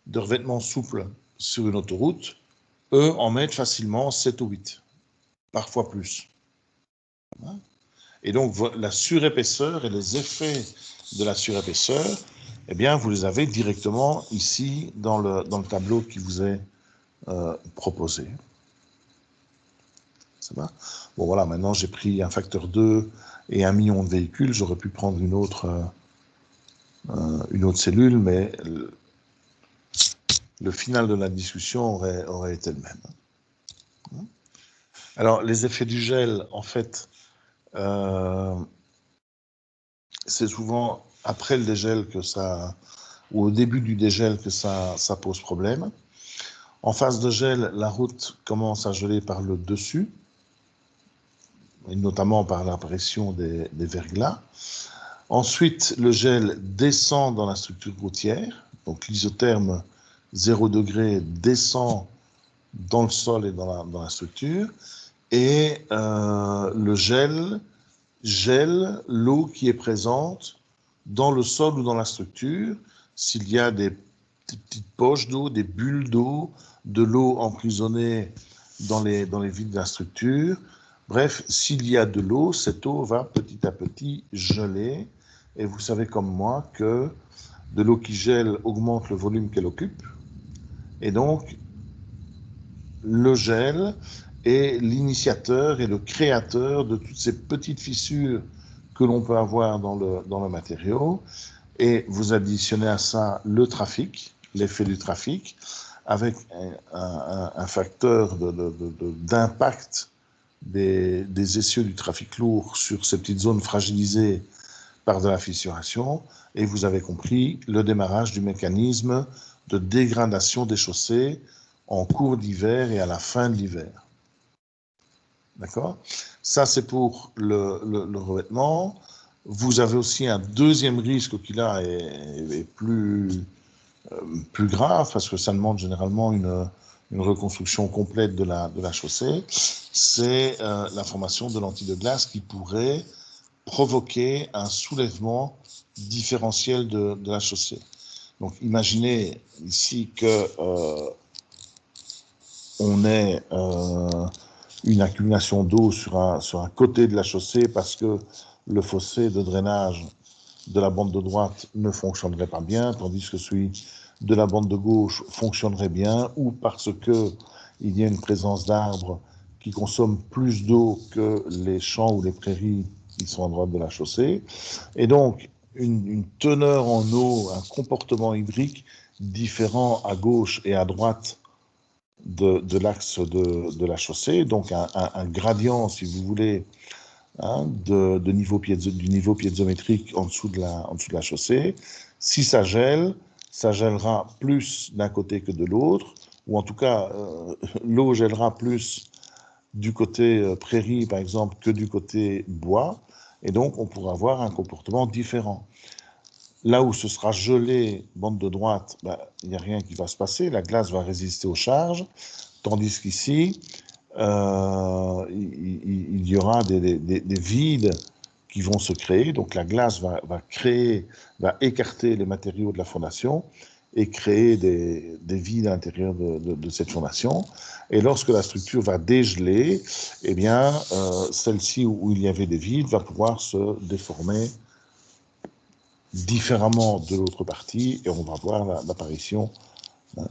de revêtement souple sur une autoroute, eux en mettent facilement 7 ou 8, parfois plus. Et donc, la surépaisseur et les effets de la surépaisseur, eh bien, vous les avez directement ici dans le tableau qui vous est proposé. Ça va? Bon, voilà, maintenant j'ai pris un facteur 2 et 1 million de véhicules. J'aurais pu prendre une autre cellule, mais le final de la discussion aurait été le même. Alors, les effets du gel, en fait, c'est souvent après le dégel ou au début du dégel que ça pose problème. En phase de gel, la route commence à geler par le dessus, et notamment par l'apparition des verglas. Ensuite, le gel descend dans la structure routière, donc l'isotherme 0 degré descend dans le sol et dans la structure, et le gel gèle l'eau qui est présente dans le sol ou dans la structure, s'il y a des petites poches d'eau, des bulles d'eau, de l'eau emprisonnée dans les vides de la structure. Bref, s'il y a de l'eau, cette eau va petit à petit geler. Et vous savez comme moi que de l'eau qui gèle augmente le volume qu'elle occupe. Et donc, le gel est l'initiateur et le créateur de toutes ces petites fissures que l'on peut avoir dans le matériau. Et vous additionnez à ça le trafic, l'effet du trafic, avec un facteur d'impact des essieux du trafic lourd sur ces petites zones fragilisées par de la fissuration. Et vous avez compris le démarrage du mécanisme de dégradation des chaussées en cours d'hiver et à la fin de l'hiver. D'accord? Ça, c'est pour le revêtement. Vous avez aussi un deuxième risque qui, là, est plus grave, parce que ça demande généralement une reconstruction complète de la chaussée. C'est la formation de lentilles de glace qui pourrait provoquer un soulèvement différentiel de la chaussée. Donc, imaginez ici que on ait une accumulation d'eau sur un côté de la chaussée parce que le fossé de drainage de la bande de droite ne fonctionnerait pas bien, tandis que celui de la bande de gauche fonctionnerait bien, ou parce qu'il y a une présence d'arbres qui consomment plus d'eau que les champs ou les prairies qui sont à droite de la chaussée. Et donc, une teneur en eau, un comportement hydrique différent à gauche et à droite de l'axe de la chaussée, donc un gradient, si vous voulez, du niveau piézométrique en dessous de la chaussée. Si ça gèle, ça gèlera plus d'un côté que de l'autre, ou en tout cas, l'eau gèlera plus du côté prairie, par exemple, que du côté bois, et donc on pourra avoir un comportement différent. Là où ce sera gelé, bande de droite, il n'y a rien qui va se passer, la glace va résister aux charges, tandis qu'ici, il y aura des vides qui vont se créer, donc la glace va écarter les matériaux de la fondation et créer des vides à l'intérieur de cette fondation. Et lorsque la structure va dégeler, eh bien, celle-ci où il y avait des vides va pouvoir se déformer différemment de l'autre partie, et on va voir l'apparition,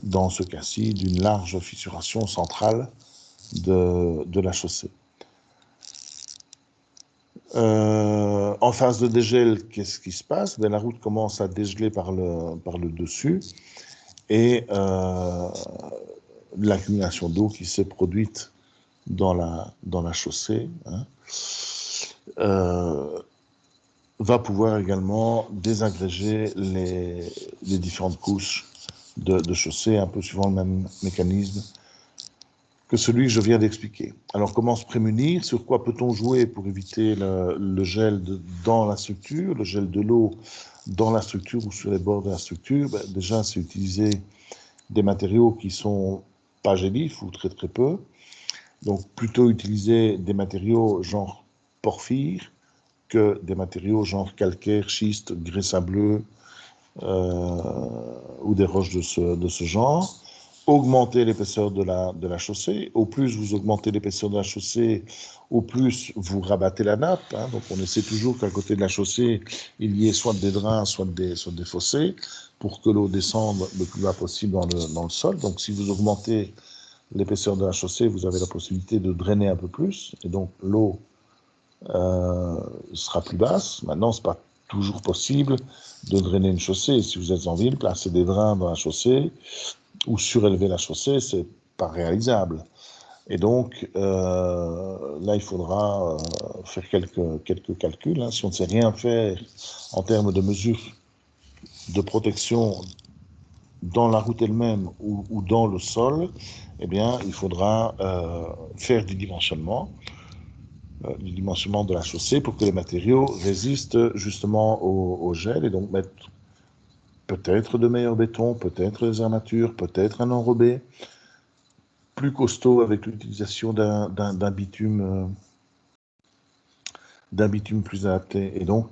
dans ce cas-ci, d'une large fissuration centrale de la chaussée. En phase de dégel, qu'est-ce qui se passe? La route commence à dégeler par le dessus, et l'accumulation d'eau qui s'est produite dans la chaussée va pouvoir également désagréger les différentes couches de chaussée, un peu suivant le même mécanisme que celui que je viens d'expliquer. Alors, comment se prémunir? Sur quoi peut-on jouer pour éviter le gel dans la structure, le gel de l'eau dans la structure ou sur les bords de la structure? Déjà, c'est utiliser des matériaux qui sont pas gélifs ou très très peu. Donc, plutôt utiliser des matériaux genre porphyre que des matériaux genre calcaire, schiste, grès sableux ou des roches de ce genre. Augmenter l'épaisseur de la chaussée. Au plus vous augmentez l'épaisseur de la chaussée, au plus vous rabattez la nappe. Hein. Donc on essaie toujours qu'à côté de la chaussée, il y ait soit des drains, soit des fossés, pour que l'eau descende le plus bas possible dans le sol. Donc si vous augmentez l'épaisseur de la chaussée, vous avez la possibilité de drainer un peu plus, et donc l'eau sera plus basse. Maintenant, ce n'est pas toujours possible de drainer une chaussée. Si vous êtes en ville, placer des drains dans la chaussée ou surélever la chaussée, c'est pas réalisable. Et donc, là, il faudra faire quelques calculs. Hein. Si on ne sait rien faire en termes de mesures de protection dans la route elle-même ou dans le sol, eh bien, il faudra faire du dimensionnement de la chaussée pour que les matériaux résistent justement au gel et donc mettre peut-être de meilleurs bétons, peut-être des armatures, peut-être un enrobé plus costaud avec l'utilisation d'un bitume plus adapté. Et donc,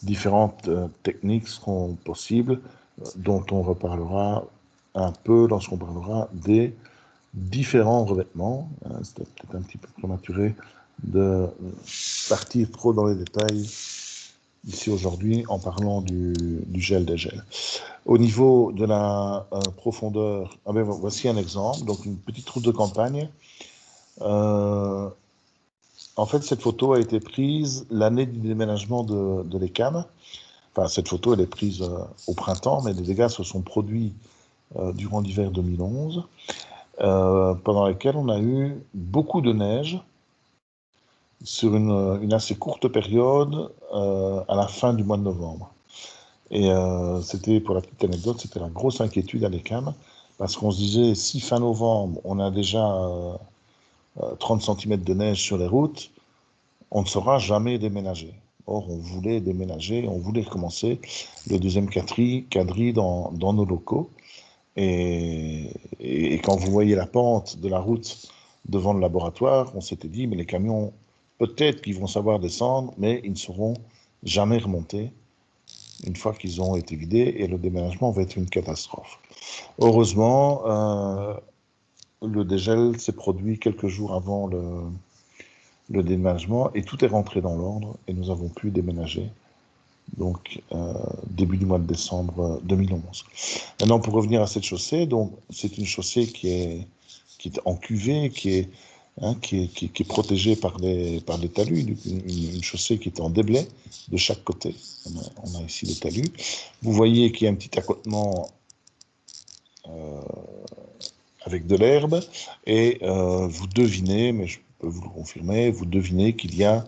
différentes techniques seront possibles, dont on reparlera un peu lorsqu'on parlera des différents revêtements. C'était peut-être un petit peu prématuré de partir trop dans les détails ici aujourd'hui en parlant du gel des gels. Au niveau de la profondeur, voici un exemple, donc une petite route de campagne. En fait, cette photo a été prise l'année du déménagement de l'ECAM. Enfin, cette photo, elle est prise au printemps, mais les dégâts se sont produits durant l'hiver 2011, pendant lesquels on a eu beaucoup de neige sur une assez courte période à la fin du mois de novembre. Et c'était, pour la petite anecdote, c'était la grosse inquiétude à l'ECAM, parce qu'on se disait, si fin novembre, on a déjà 30 cm de neige sur les routes, on ne saura jamais déménager. Or, on voulait déménager, on voulait recommencer le deuxième quadri dans nos locaux. Et quand vous voyez la pente de la route devant le laboratoire, on s'était dit, mais les camions, peut-être qu'ils vont savoir descendre, mais ils ne sauront jamais remonter une fois qu'ils ont été vidés, et le déménagement va être une catastrophe. Heureusement, le dégel s'est produit quelques jours avant le déménagement, et tout est rentré dans l'ordre, et nous avons pu déménager, donc début du mois de décembre 2011. Maintenant, pour revenir à cette chaussée, donc c'est une chaussée qui est en cuvée, qui est protégée par des talus, une chaussée qui est en déblai de chaque côté. On a ici les talus. Vous voyez qu'il y a un petit accotement avec de l'herbe, et vous devinez, mais je peux vous le confirmer, vous devinez qu'il y a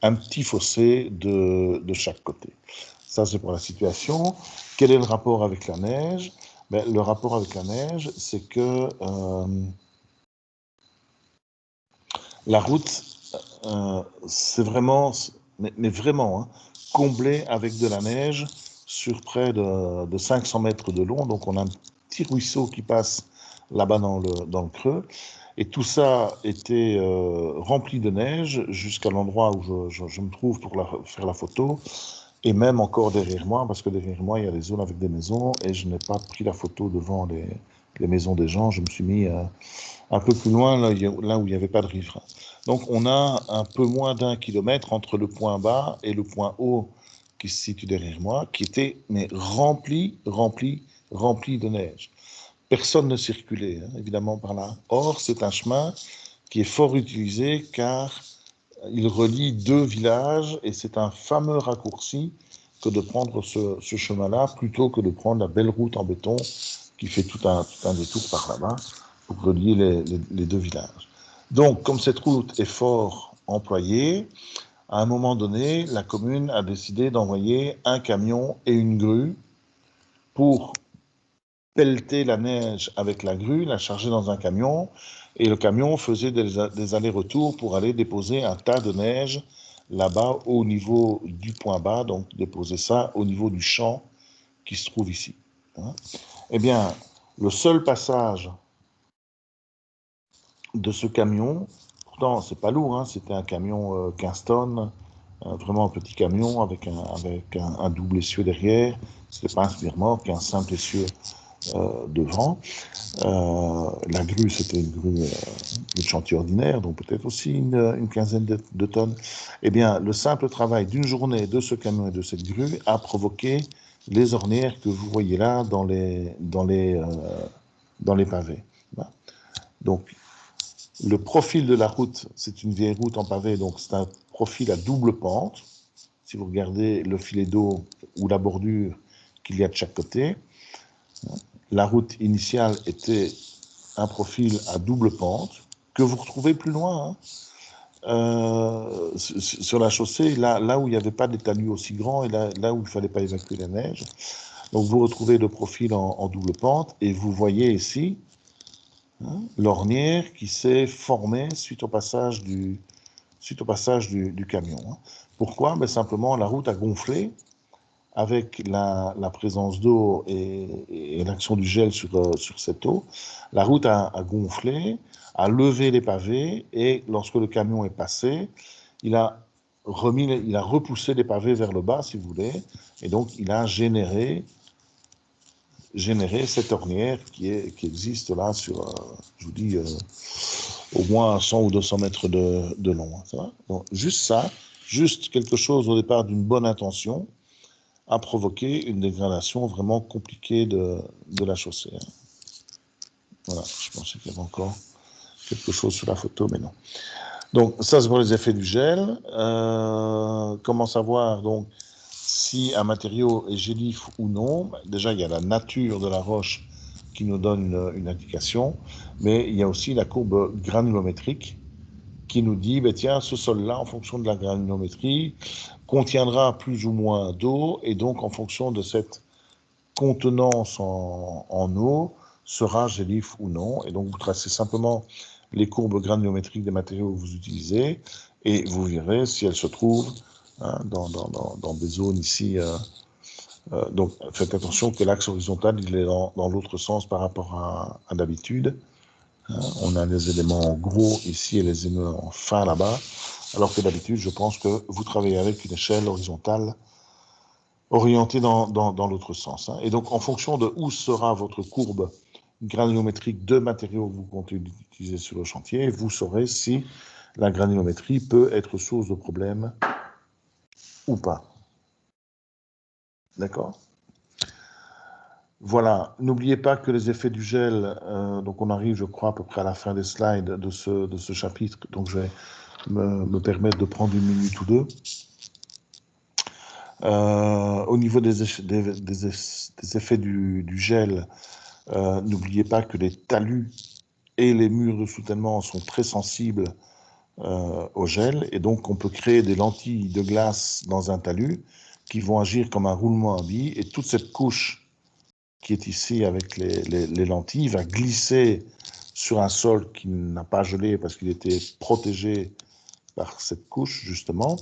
un petit fossé de chaque côté. Ça, c'est pour la situation. Quel est le rapport avec la neige? Le rapport avec la neige, c'est que la route, c'est vraiment, mais vraiment, hein, comblé avec de la neige sur près de 500 mètres de long. Donc, on a un petit ruisseau qui passe là-bas dans le creux. Et tout ça était rempli de neige jusqu'à l'endroit où je me trouve pour faire la photo. Et même encore derrière moi, parce que derrière moi, il y a des zones avec des maisons, et je n'ai pas pris la photo devant les maisons des gens. Je me suis mis un peu plus loin, là où il n'y avait pas de riverains. Donc, on a un peu moins d'1 kilomètre entre le point bas et le point haut qui se situe derrière moi, qui était rempli de neige. Personne ne circulait, hein, évidemment, par là. Or, c'est un chemin qui est fort utilisé car il relie 2 villages, et c'est un fameux raccourci que de prendre ce chemin-là plutôt que de prendre la belle route en béton qui fait tout un détour par là-bas pour relier les 2 villages. Donc, comme cette route est fort employés. À un moment donné, la commune a décidé d'envoyer un camion et une grue pour pelleter la neige avec la grue, la charger dans un camion, et le camion faisait des allers-retours pour aller déposer un tas de neige là-bas au niveau du point bas, donc déposer ça au niveau du champ qui se trouve ici. Eh bien, le seul passage de ce camion, pourtant c'est pas lourd, c'était un camion 15 tonnes, vraiment un petit camion avec un double essieu derrière, c'était pas un remorque, un simple essieu devant. La grue, c'était une grue de chantier ordinaire, donc peut-être aussi une quinzaine de tonnes. Eh bien, le simple travail d'une journée de ce camion et de cette grue a provoqué les ornières que vous voyez là dans les pavés. Donc, le profil de la route, c'est une vieille route en pavé, donc c'est un profil à double pente. Si vous regardez le filet d'eau ou la bordure qu'il y a de chaque côté, la route initiale était un profil à double pente que vous retrouvez plus loin, sur la chaussée, là où il n'y avait pas des talus aussi grands et là où il ne fallait pas évacuer la neige. Donc vous retrouvez le profil en double pente et vous voyez ici l'ornière qui s'est formée suite au passage du camion. Pourquoi? Ben simplement, la route a gonflé avec la présence d'eau et l'action du gel sur cette eau. La route a gonflé, a levé les pavés, et lorsque le camion est passé, il a repoussé les pavés vers le bas, si vous voulez, et donc il a généré cette ornière qui existe là sur, je vous dis, au moins 100 ou 200 mètres de long. Ça va? Donc, juste quelque chose au départ d'une bonne intention, a provoqué une dégradation vraiment compliquée de la chaussée. Voilà, je pensais qu'il y avait encore quelque chose sur la photo, mais non. Donc, ça, c'est pour les effets du gel. Comment savoir, donc, si un matériau est gélif ou non? Déjà, il y a la nature de la roche qui nous donne une indication, mais il y a aussi la courbe granulométrique qui nous dit, tiens, ce sol-là, en fonction de la granulométrie, contiendra plus ou moins d'eau, et donc en fonction de cette contenance en eau, sera gélif ou non. Et donc vous tracez simplement les courbes granulométriques des matériaux que vous utilisez, et vous verrez si elles se trouvent dans des zones ici. Donc faites attention que l'axe horizontal, il est dans l'autre sens par rapport à d'habitude. On a les éléments en gros ici et les éléments en fin là-bas, alors que d'habitude, je pense que vous travaillez avec une échelle horizontale orientée dans l'autre sens. Et donc, en fonction de où sera votre courbe granulométrique de matériaux que vous comptez utiliser sur le chantier, vous saurez si la granulométrie peut être source de problème ou pas. D'accord ? Voilà, n'oubliez pas que les effets du gel, donc on arrive, je crois, à peu près à la fin des slides de ce chapitre, donc je vais me permettre de prendre une minute ou deux. Au niveau des effets du gel, n'oubliez pas que les talus et les murs de soutènement sont très sensibles au gel, et donc on peut créer des lentilles de glace dans un talus qui vont agir comme un roulement à billes, et toute cette couche qui est ici avec les lentilles va glisser sur un sol qui n'a pas gelé parce qu'il était protégé par cette couche, justement.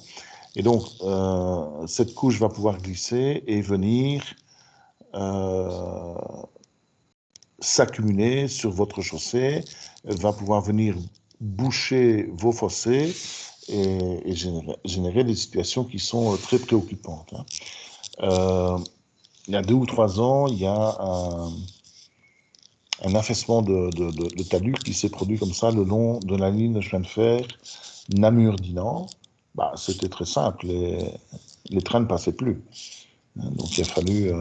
Et donc, cette couche va pouvoir glisser et venir s'accumuler sur votre chaussée, va pouvoir venir boucher vos fossés et générer des situations qui sont très préoccupantes. Il y a 2 ou 3 ans, il y a un affaissement de talus qui s'est produit comme ça le long de la ligne de chemin de fer Namur-Dinan. C'était très simple, les trains ne passaient plus. Donc il a fallu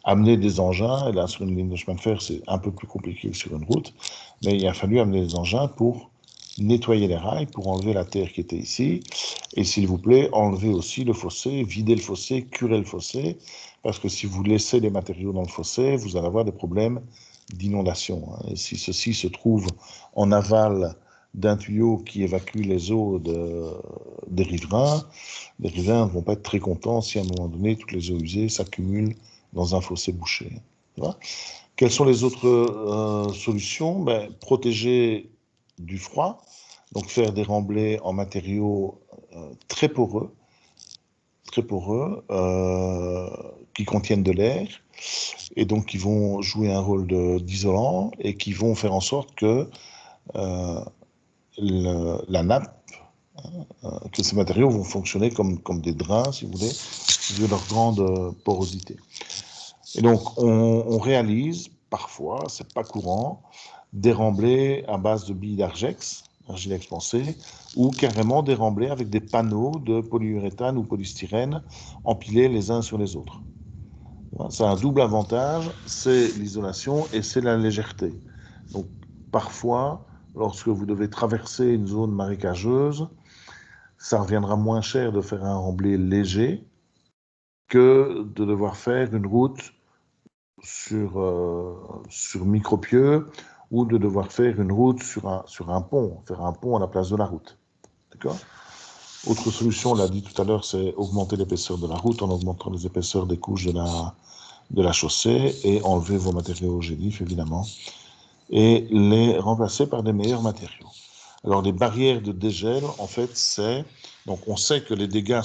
amener des engins, et là sur une ligne de chemin de fer c'est un peu plus compliqué que sur une route, mais il a fallu amener des engins pour nettoyer les rails, pour enlever la terre qui était ici, et s'il vous plaît, enlever aussi le fossé, vider le fossé, curer le fossé, parce que si vous laissez les matériaux dans le fossé, vous allez avoir des problèmes d'inondation. Et si ceci se trouve en aval d'un tuyau qui évacue les eaux des riverains, les riverains ne vont pas être très contents si à un moment donné, toutes les eaux usées s'accumulent dans un fossé bouché. Quelles sont les autres solutions? Protéger du froid, donc faire des remblais en matériaux très poreux, qui contiennent de l'air, et donc qui vont jouer un rôle d'isolant, et qui vont faire en sorte que la nappe, que ces matériaux vont fonctionner comme des drains, si vous voulez, vu leur grande porosité. Et donc, on réalise, parfois, c'est pas courant, des remblais à base de billes d'argex, argile expansée, ou carrément des remblais avec des panneaux de polyuréthane ou polystyrène empilés les uns sur les autres. C'est un double avantage, c'est l'isolation et c'est la légèreté. Donc, parfois, lorsque vous devez traverser une zone marécageuse, ça reviendra moins cher de faire un remblai léger que de devoir faire une route sur micropieux ou de devoir faire une route sur un pont, faire un pont à la place de la route. D'accord ? Autre solution, on l'a dit tout à l'heure, c'est augmenter l'épaisseur de la route en augmentant les épaisseurs des couches de la chaussée et enlever vos matériaux gélitifs, évidemment, et les remplacer par des meilleurs matériaux. Alors, les barrières de dégel, en fait, donc on sait que les dégâts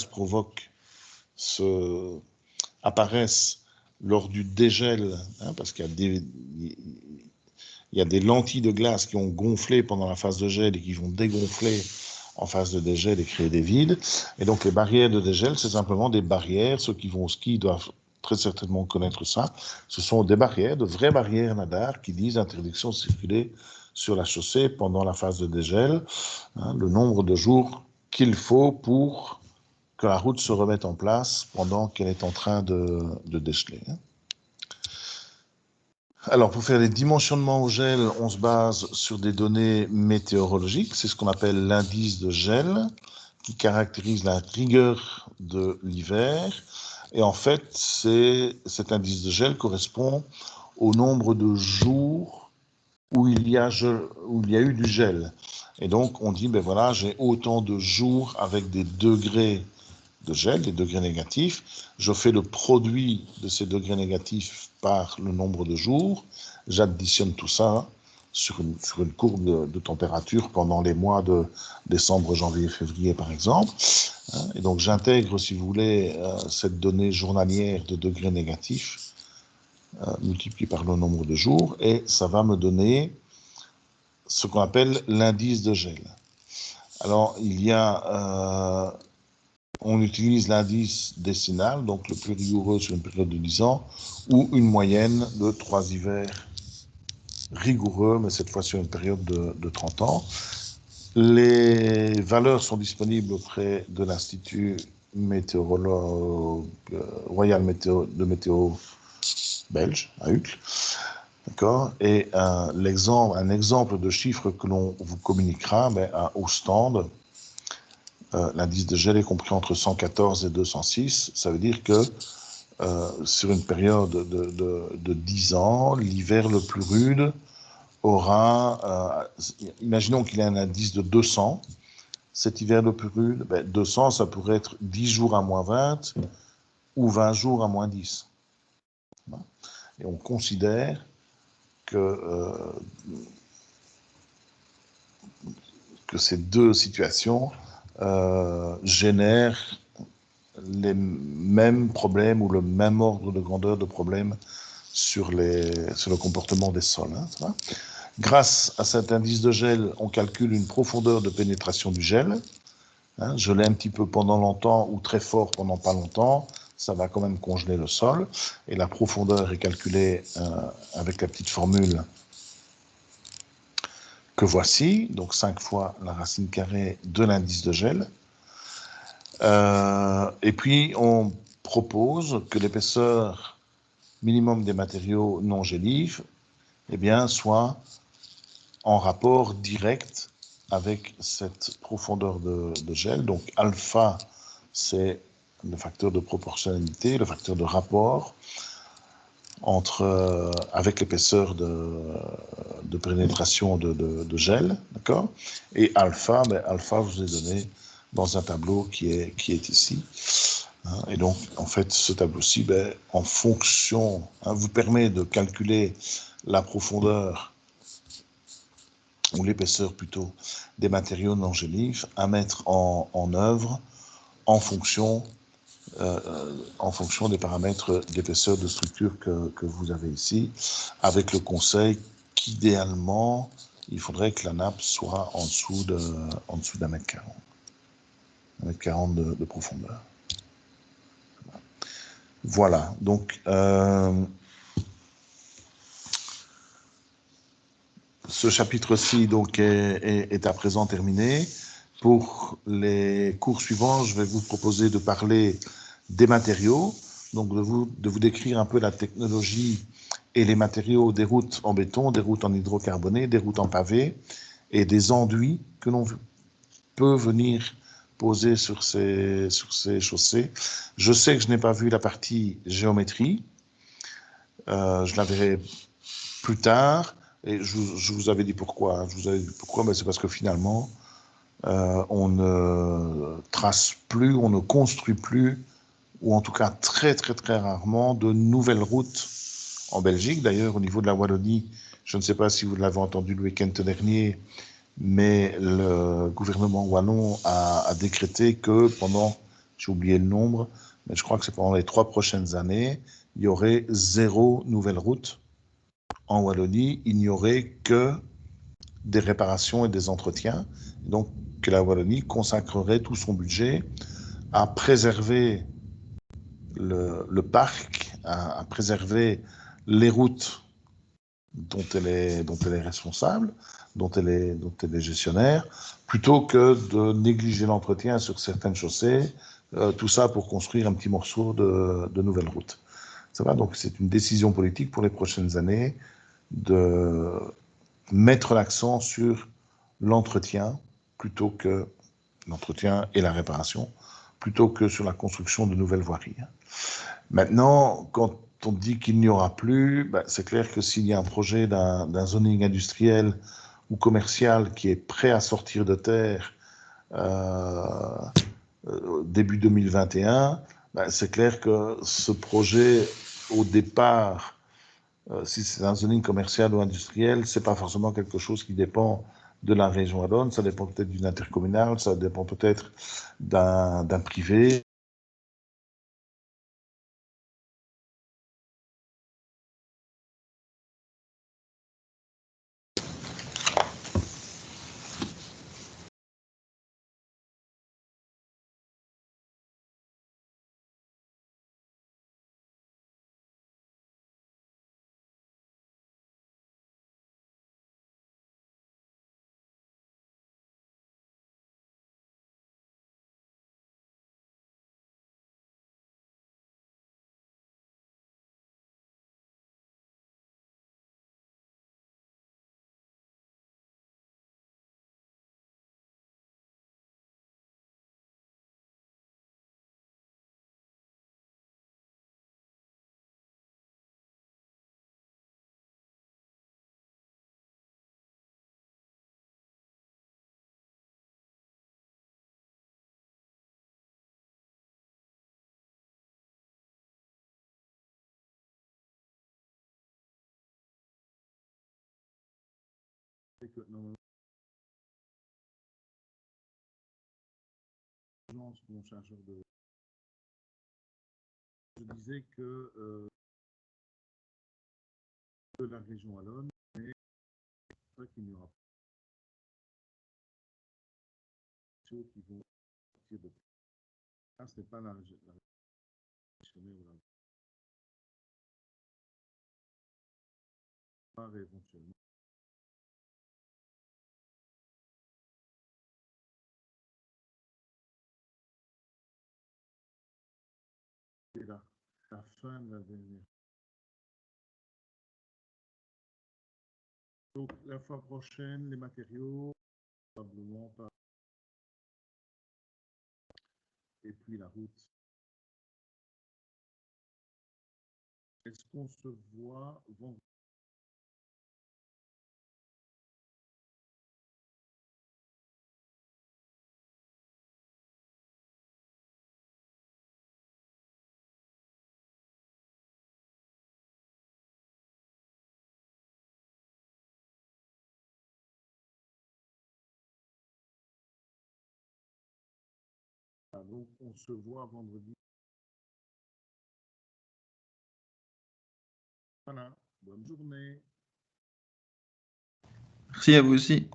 apparaissent lors du dégel, parce qu'il y a des lentilles de glace qui ont gonflé pendant la phase de gel et qui vont dégonfler en phase de dégel et créer des vides. Et donc, les barrières de dégel, c'est simplement des barrières. Ceux qui vont au ski doivent très certainement connaître ça. Ce sont des barrières, de vraies barrières nadar qui disent interdiction de circuler sur la chaussée pendant la phase de dégel, le nombre de jours qu'il faut pour que la route se remette en place pendant qu'elle est en train de dégeler. Alors, pour faire les dimensionnements au gel, on se base sur des données météorologiques. C'est ce qu'on appelle l'indice de gel, qui caractérise la rigueur de l'hiver. Et en fait, cet indice de gel correspond au nombre de jours où il y a eu du gel. Et donc, on dit, ben voilà, j'ai autant de jours avec des degrés de gel, des degrés négatifs. Je fais le produit de ces degrés négatifs par le nombre de jours. J'additionne tout ça sur une courbe de température pendant les mois de décembre, janvier, février, par exemple. Et donc, j'intègre, si vous voulez, cette donnée journalière de degrés négatifs multiplié par le nombre de jours, et ça va me donner ce qu'on appelle l'indice de gel. Alors, on utilise l'indice décennal, donc le plus rigoureux sur une période de 10 ans, ou une moyenne de 3 hivers rigoureux, mais cette fois sur une période de 30 ans. Les valeurs sont disponibles auprès de l'Institut Royal de Météo belge, à Uccle. D'accord. Et un exemple de chiffre que l'on vous communiquera au stand, l'indice de gel est compris entre 114 et 206. Ça veut dire que sur une période de 10 ans, l'hiver le plus rude aura, imaginons qu'il ait un indice de 200, cet hiver le plus rude, 200, ça pourrait être 10 jours à moins 20 ou 20 jours à moins 10. Et on considère que ces deux situations génèrent les mêmes problèmes ou le même ordre de grandeur de problèmes sur le comportement des sols. Grâce à cet indice de gel, on calcule une profondeur de pénétration du gel. Geler un petit peu pendant longtemps ou très fort pendant pas longtemps, ça va quand même congeler le sol. Et la profondeur est calculée avec la petite formule que voici, donc 5 fois la racine carrée de l'indice de gel. Et puis, on propose que l'épaisseur minimum des matériaux non gélifs soit en rapport direct avec cette profondeur de gel. Donc, alpha, c'est le facteur de proportionnalité, le facteur de rapport avec l'épaisseur de de pénétration de gel, d'accord? Et alpha, alpha, je vous ai donné dans un tableau qui est ici. Hein, et donc, en fait, ce tableau-ci, en fonction, vous permet de calculer la profondeur, ou l'épaisseur plutôt, des matériaux non gélives à mettre en œuvre en fonction des paramètres d'épaisseur de structure que vous avez ici, avec le conseil qu'idéalement, il faudrait que la nappe soit en dessous d'un mètre 40. 1,40 m de profondeur. Voilà, donc ce chapitre-ci donc est à présent terminé. Pour les cours suivants, je vais vous proposer de parler des matériaux, donc de vous décrire un peu la technologie et les matériaux des routes en béton, des routes en hydrocarboné, des routes en pavé et des enduits que l'on peut venir poser sur ces chaussées. Je sais que je n'ai pas vu la partie géométrie, je la verrai plus tard, et je vous avais dit pourquoi. Je vous avais dit pourquoi, c'est parce que finalement, on ne trace plus, on ne construit plus, ou en tout cas très très très rarement, de nouvelles routes en Belgique. D'ailleurs, au niveau de la Wallonie, je ne sais pas si vous l'avez entendu le week-end dernier, mais le gouvernement wallon a décrété que pendant, j'ai oublié le nombre, mais je crois que c'est pendant les 3 prochaines années, il y aurait 0 nouvelle route en Wallonie. Il n'y aurait que des réparations et des entretiens. Donc, que la Wallonie consacrerait tout son budget à préserver le parc, à préserver les routes dont elle est responsable, dont elle est gestionnaire, plutôt que de négliger l'entretien sur certaines chaussées, tout ça pour construire un petit morceau de nouvelles routes. Ça va, donc c'est une décision politique pour les prochaines années de mettre l'accent sur l'entretien plutôt que l'entretien et la réparation, plutôt que sur la construction de nouvelles voiries. Maintenant, quand on dit qu'il n'y aura plus, c'est clair que s'il y a un projet d'un zoning industriel ou commercial qui est prêt à sortir de terre début 2021, c'est clair que ce projet, au départ, si c'est un zoning commercial ou industriel, c'est pas forcément quelque chose qui dépend de la région wallonne, ça dépend peut-être d'une intercommunale, ça dépend peut-être d'un privé. Mon chargeur de... Je disais que de la région wallonne, mais pas qu'il n'y aura pas de qui vont sortir de... Ah, ce n'est pas la région éventuellement. C'est la fin de la dernière. Donc, la fois prochaine, les matériaux, probablement pas. Et puis la route. Est-ce qu'on se voit vendredi? Donc, on se voit vendredi. Voilà, bonne journée. Merci à vous aussi.